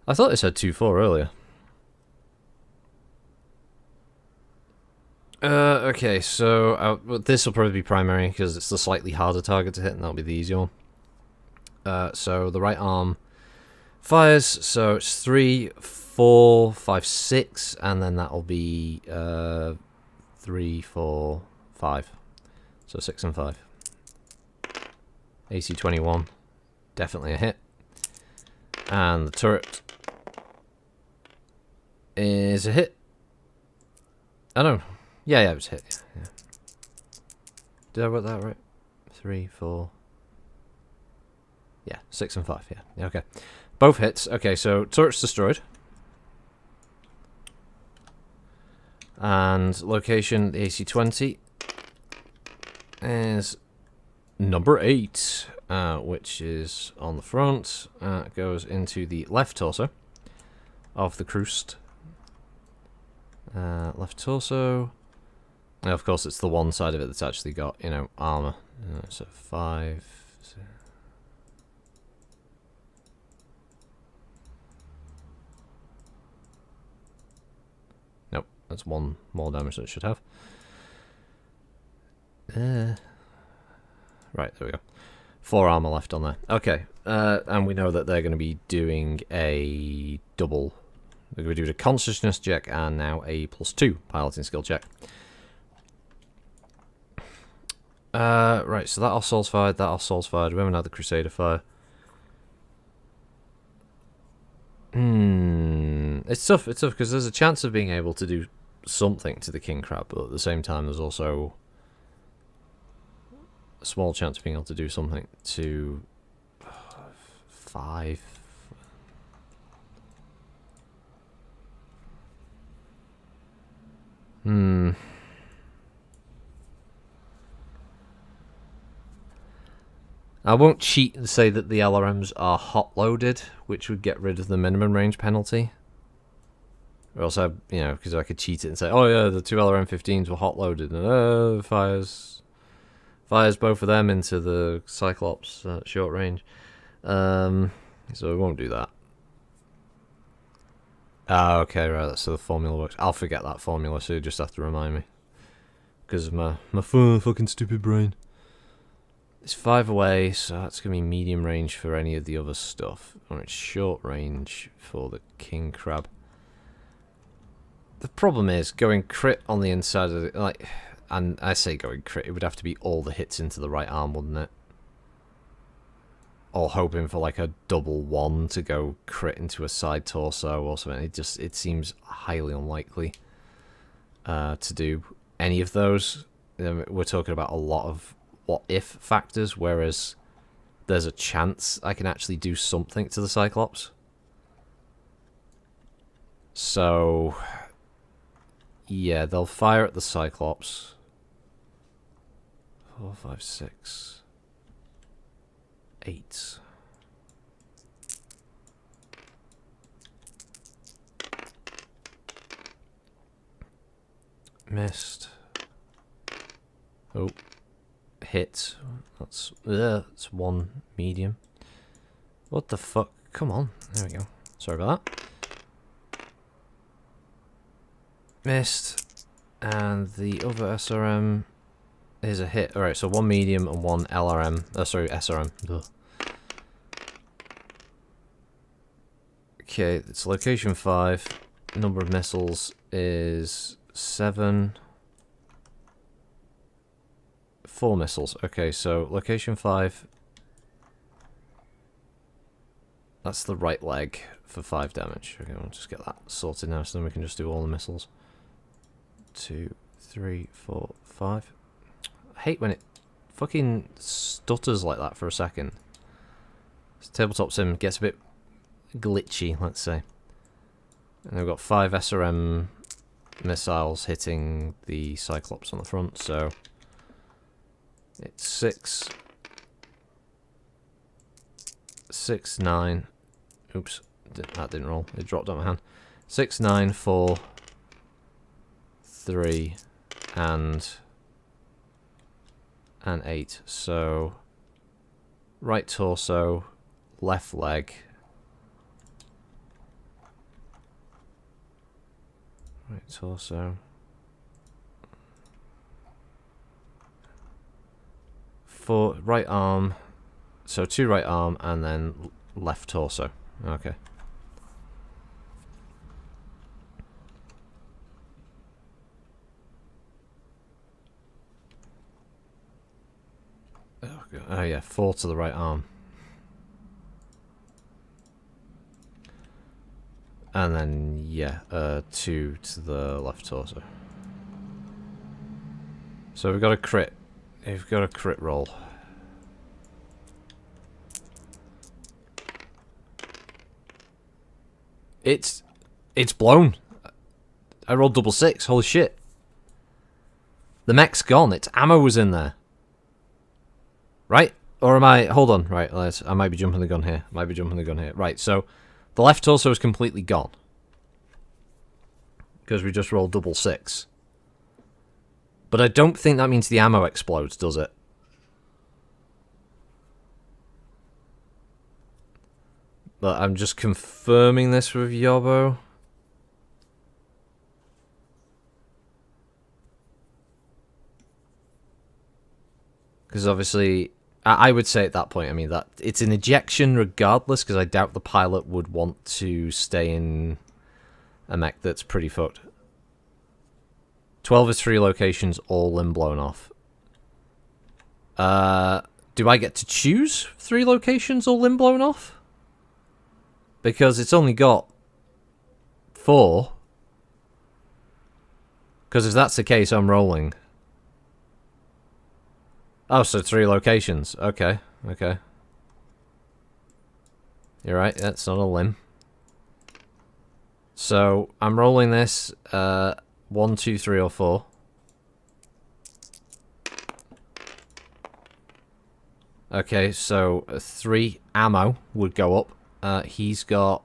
I thought I said 2-4 earlier. Okay, so this will probably be primary because it's the slightly harder target to hit, and that'll be the easier one. So the right arm fires, so it's 3, 4, 5, 6, and then that'll be 3, 4, 5. So 6 and 5. AC-21, definitely a hit. And the turret is a hit. I don't know. Yeah, it was a hit. Yeah. Did I write that right? 3, 4. Yeah, 6 and 5. Yeah, okay. Both hits. Okay, so turret's destroyed. And location, the AC-20 is number 8, which is on the front. It goes into the left torso of the Krust. Left torso. Now, of course, it's the one side of it that's actually got, you know, armor. So 5. Nope, that's 1 more damage than it should have. Right, there we go. 4 armor left on there. Okay, and we know that they're going to be doing a double. They're going to do a consciousness check and now a +2 piloting skill check. Right, so that Ossaul's fired, that Ossaul's fired. We haven't had the Crusader fire. It's tough because there's a chance of being able to do something to the King Crab, but at the same time there's also a small chance of being able to do something to 5. I won't cheat and say that the LRMs are hot-loaded, which would get rid of the minimum range penalty. Or else, you know, because I could cheat it and say, oh yeah, the 2 LRM-15s were hot-loaded, and fires both of them into the Cyclops at short range. So we won't do that. Ah, okay, right, that's how the formula works. I'll forget that formula, so you just have to remind me. Because of my fucking stupid brain. It's 5 away, so that's going to be medium range for any of the other stuff. Or it's short range for the King Crab. The problem is, going crit on the inside of the... like, and I say going crit, it would have to be all the hits into the right arm, wouldn't it? Or hoping for like a double 1 to go crit into a side torso or something. It seems highly unlikely to do any of those. We're talking about a lot of what-if factors, whereas there's a chance I can actually do something to the Cyclops. So, yeah, they'll fire at the Cyclops. 4, 5, 6, 8. Missed. Oh. Hit. That's 1 medium. What the fuck? Come on. There we go. Sorry about that. Missed. And the other SRM is a hit. Alright, so 1 medium and 1 LRM. Sorry, SRM. Ugh. Okay, it's location 5. Number of missiles is 7. 4 missiles. Okay, so location 5. That's the right leg for 5 damage. Okay, we'll just get that sorted now, so then we can just do all the missiles. 2, 3, 4, 5. I hate when it fucking stutters like that for a second. This tabletop sim gets a bit glitchy, let's say. And we've got 5 SRM missiles hitting the Cyclops on the front, so it's 6, 9. Oops, that didn't roll. It dropped out my hand. 6, 9, 4, 3, and 8. So right torso, left leg. Right torso. 4 right arm. So 2 right arm and then left torso. Okay. Oh yeah, 4 to the right arm. And then, yeah, 2 to the left torso. So we've got a crit. We've got a crit roll. It's blown. I rolled double 6. Holy shit. The mech's gone. Its ammo was in there. Right? Or am I... Hold on. Right, I might be jumping the gun here. Right, so the left torso is completely gone. Because we just rolled double 6. But I don't think that means the ammo explodes, does it? But I'm just confirming this with Yobbo. Because obviously, I would say at that point, I mean, that it's an ejection regardless, because I doubt the pilot would want to stay in a mech that's pretty fucked. 12 is 3 locations, all limb blown off. Do I get to choose 3 locations, all limb blown off? Because it's only got 4. Because if that's the case, I'm rolling. Oh, so 3 locations. Okay, okay. You're right, that's not a limb. So, I'm rolling this 1, 2, 3, or 4. Okay, so 3 ammo would go up. He's got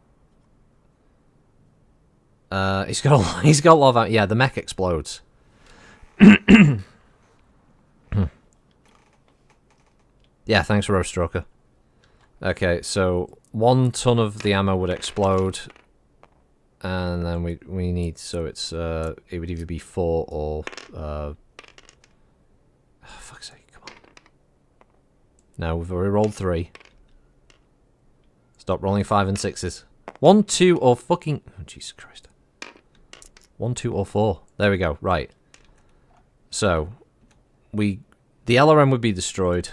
a lot of... Yeah, the mech explodes. Yeah, thanks, Roast Stroker. Okay, so 1 ton of the ammo would explode, and then we need... So it's it would either be 4 or oh, fuck's sake, come on. No, we've already rolled 3. Stop rolling 5 and 6s. 1, 2, or fucking... Oh, Jesus Christ. 1, 2, or 4. There we go. Right. So, the LRM would be destroyed,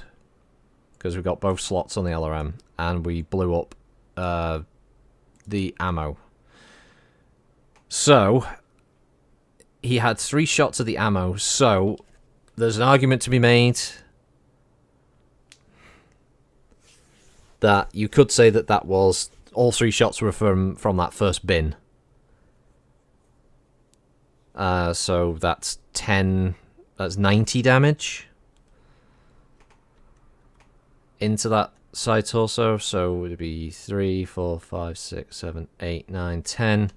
because we've got both slots on the LRM, and we blew up the ammo. So, he had 3 shots of the ammo, so there's an argument to be made that you could say that was... All 3 shots were from that first bin. So that's 10... That's 90 damage into that side torso. So it would be 3, 4, 5, 6, 7, 8, 9, 10.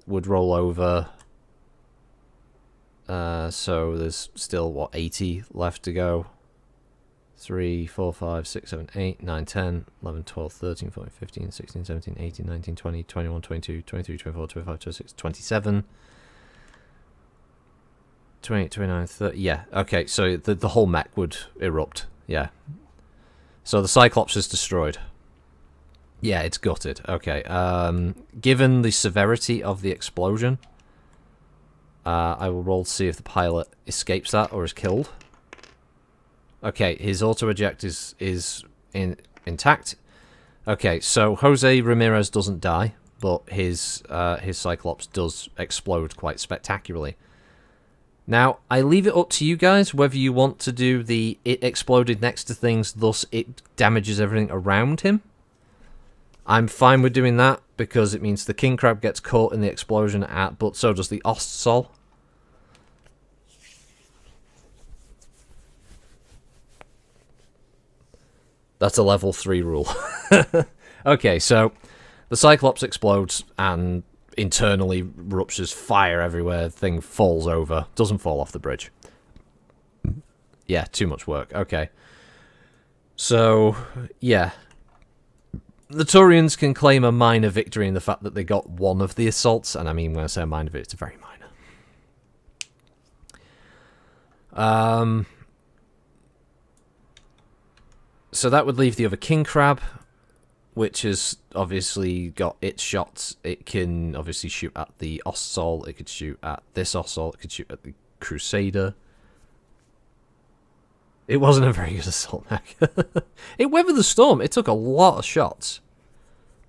Would roll over. So there's still, what, 80 left to go. 3, 4, 5, 6, 7, 8, 9, 10, 11, 12, 13, 14, 15, 16, 17, 18, 19, 20, 21, 22, 23, 24, 25, 26, 27, 28, 29, 30. Yeah, okay, so the whole mech would erupt. Yeah. So the Cyclops is destroyed. Yeah, it's gutted. Okay. Given the severity of the explosion, I will roll to see if the pilot escapes that or is killed. Okay, his auto-eject is intact. Okay, so Jose Ramirez doesn't die, but his Cyclops does explode quite spectacularly. Now, I leave it up to you guys whether you want to do the it exploded next to things, thus it damages everything around him. I'm fine with doing that, because it means the king crab gets caught in the explosion, but so does the Ostsol. That's a level 3 rule. Okay, so the Cyclops explodes and internally ruptures, fire everywhere, thing falls over, doesn't fall off the bridge. Yeah, too much work. Okay. So, yeah. The Turians can claim a minor victory in the fact that they got one of the assaults, and I mean, when I say a minor victory, it's very minor. So that would leave the other king crab, which has obviously got its shots. It can obviously shoot at the Ostsol, it could shoot at this Ostsol, it could shoot at the Crusader. It wasn't a very good assault mech. It weathered the storm. It took a lot of shots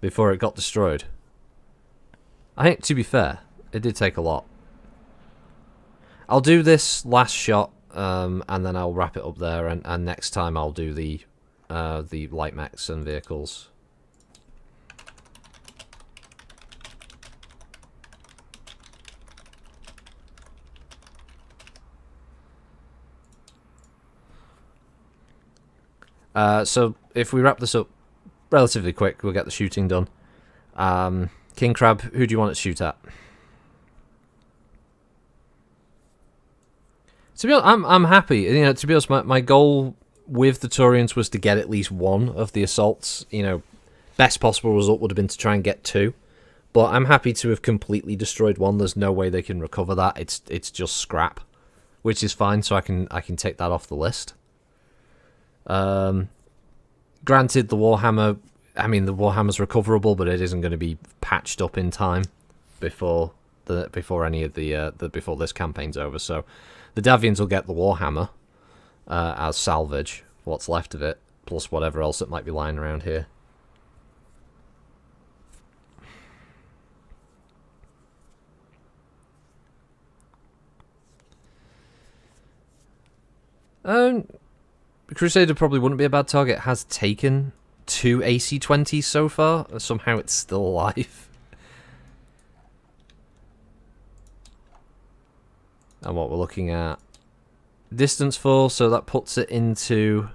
before it got destroyed. I think, to be fair, it did take a lot. I'll do this last shot, and then I'll wrap it up there, and next time I'll do the light mechs and vehicles. So if we wrap this up relatively quick, we'll get the shooting done. King Crab, who do you want to shoot at? To be honest, I'm happy. You know, to be honest, my goal with the Turians was to get at least one of the assaults. You know, best possible result would have been to try and get two. But I'm happy to have completely destroyed one. There's no way they can recover that. It's just scrap, which is fine. So I can take that off the list. Granted, the Warhammer. I mean, the Warhammer's recoverable, but it isn't going to be patched up in time before any of before this campaign's over. So the Davions will get the Warhammer as salvage, what's left of it, plus whatever else that might be lying around here. Crusader probably wouldn't be a bad target. It has taken 2 AC-20s so far. Somehow it's still alive. And what we're looking at, distance 4, so that puts it into...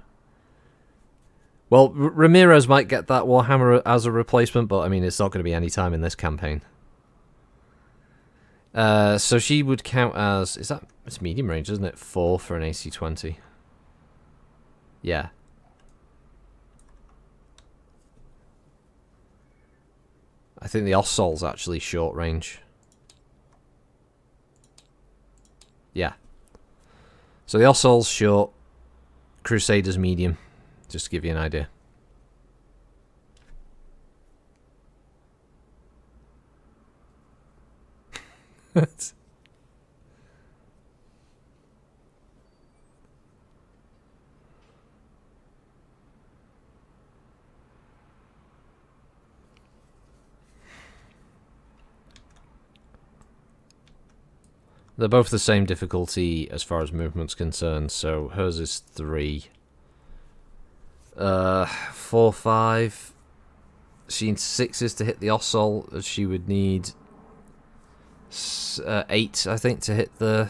Well, Ramirez might get that Warhammer as a replacement, but I mean, it's not going to be any time in this campaign. So she would count as... It's medium range, isn't it? 4 for an AC-20. Yeah. I think the Ossol's actually short range. Yeah. So the Ossol's short, Crusader's medium, just to give you an idea. They're both the same difficulty as far as movement's concerned, so hers is 3. 4, 5. She needs 6s to hit the Ossol. She would need 8, I think, to hit the...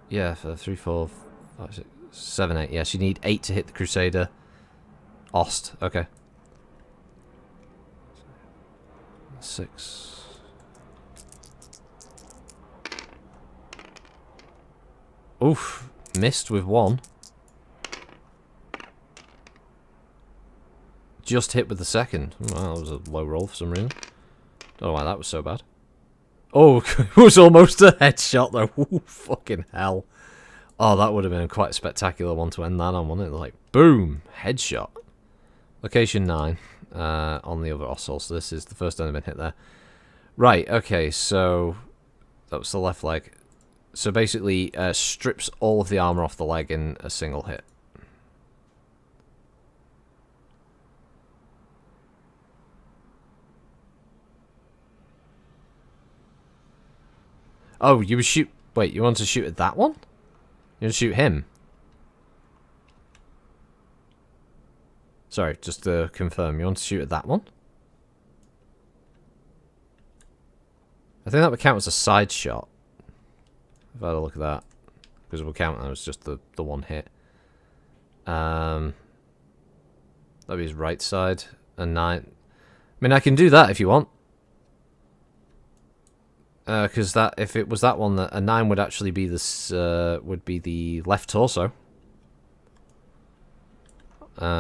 Yeah, 3, 4, 5, 6, 7, 8. Yeah, she need 8 to hit the Crusader. Ost, okay. 6... Oof, missed with 1. Just hit with the second. Well, that was a low roll for some reason. Don't know why that was so bad. Oh, it was almost a headshot though. Ooh, fucking hell. Oh, that would have been quite a spectacular one to end that on, wouldn't it? Like, boom, headshot. Location 9 on the other Ossol, so this is the first time I've been hit there. Right, okay, so that was the left leg. So basically, strips all of the armor off the leg in a single hit. Oh, you would shoot... Wait, you want to shoot at that one? You want to shoot him? Sorry, just to confirm, you want to shoot at that one? I think that would count as a side shot. If I had a look at that, because we'll count that as just the one hit. That'd be his right side, and 9. I mean, I can do that if you want, because that if it was that one, a 9 would actually be this would be the left torso.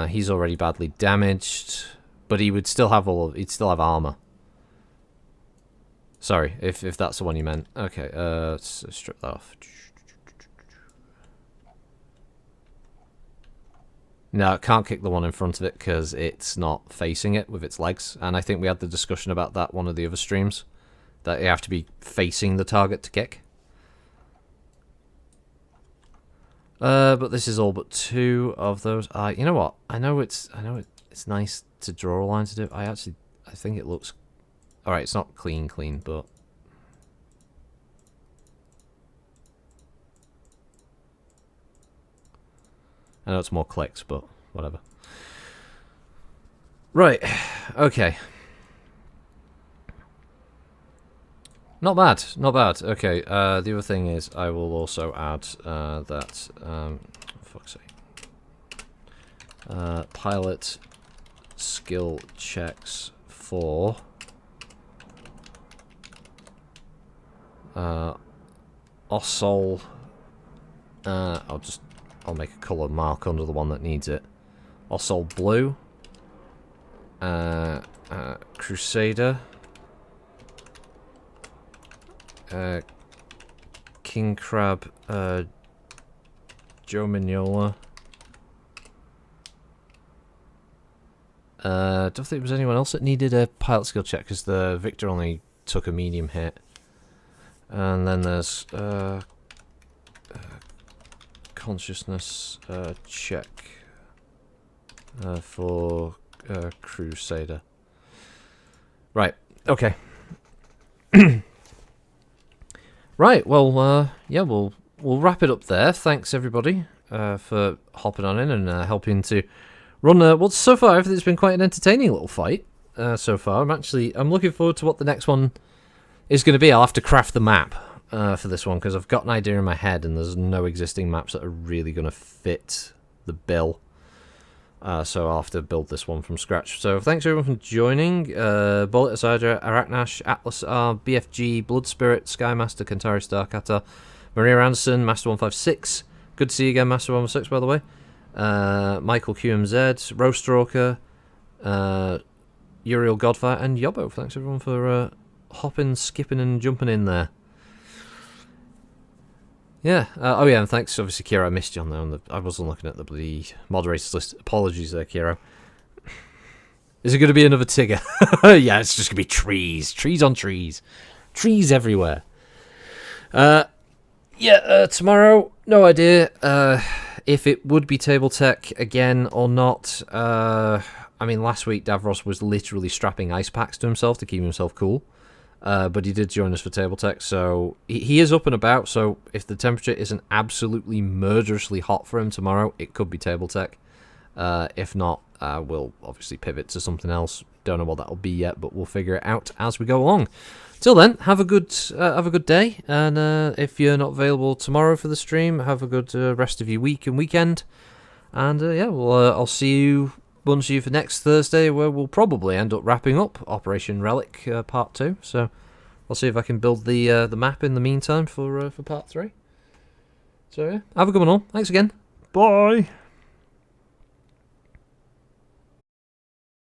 He's already badly damaged, but he would still have he'd still have armor. Sorry, if that's the one you meant. Okay, let's strip that off. No, it can't kick the one in front of it because it's not facing it with its legs. And I think we had the discussion about that one of the other streams. That you have to be facing the target to kick. But this is all but 2 of those. You know what? I know it's nice to draw a line to do. I think it looks Alright, it's not clean, but... I know it's more clicks, but whatever. Right, okay. Not bad, not bad. Okay, the other thing is I will also add that... fuck's sake. Pilot skill checks for... Ossol... I'll make a colour mark under the one that needs it. Ossol blue. Crusader. King Crab. Joe Mignola. Don't think there was anyone else that needed a pilot skill check because the Victor only took a medium hit. And then there's consciousness check for Crusader. Right. Okay. Right. Well. Yeah. We'll wrap it up there. Thanks everybody for hopping on in and helping to run. Well, so far everything's been quite an entertaining little fight. So far, I'm looking forward to what the next one is going to be. I'll have to craft the map for this one because I've got an idea in my head and there's no existing maps that are really going to fit the bill. So I'll have to build this one from scratch. So thanks everyone for joining. Bullet Asadra, Arachnash, Atlas R, BFG, Blood Spirit, Skymaster, Kantari Starcatter, Maria Anderson, Master 156. Good to see you again, Master 116, by the way. Michael QMZ, Roastalker, Uriel Godfire, and Yobbo. Thanks everyone for hopping, skipping, and jumping in there. Yeah. Oh yeah, and thanks obviously, Kiro. I missed you on there. I wasn't looking at the bloody moderators list. Apologies there, Kiro. Is it going to be another Tigger? Yeah, it's just going to be trees. Trees on trees. Trees everywhere. Yeah, tomorrow, no idea if it would be Tabletech again or not. I mean, last week Davros was literally strapping ice packs to himself to keep himself cool. But he did join us for Tabletech, so he is up and about, so if the temperature isn't absolutely murderously hot for him tomorrow, it could be Tabletech. If not, we'll obviously pivot to something else. Don't know what that'll be yet, but we'll figure it out as we go along. Till then, have a good day, and if you're not available tomorrow for the stream, have a good rest of your week and weekend. And yeah, I'll see you. Bunch of you for next Thursday, where we'll probably end up wrapping up Operation Relic Part 2. So I'll see if I can build the map in the meantime for Part 3. So yeah, have a good one all. Thanks again. Bye.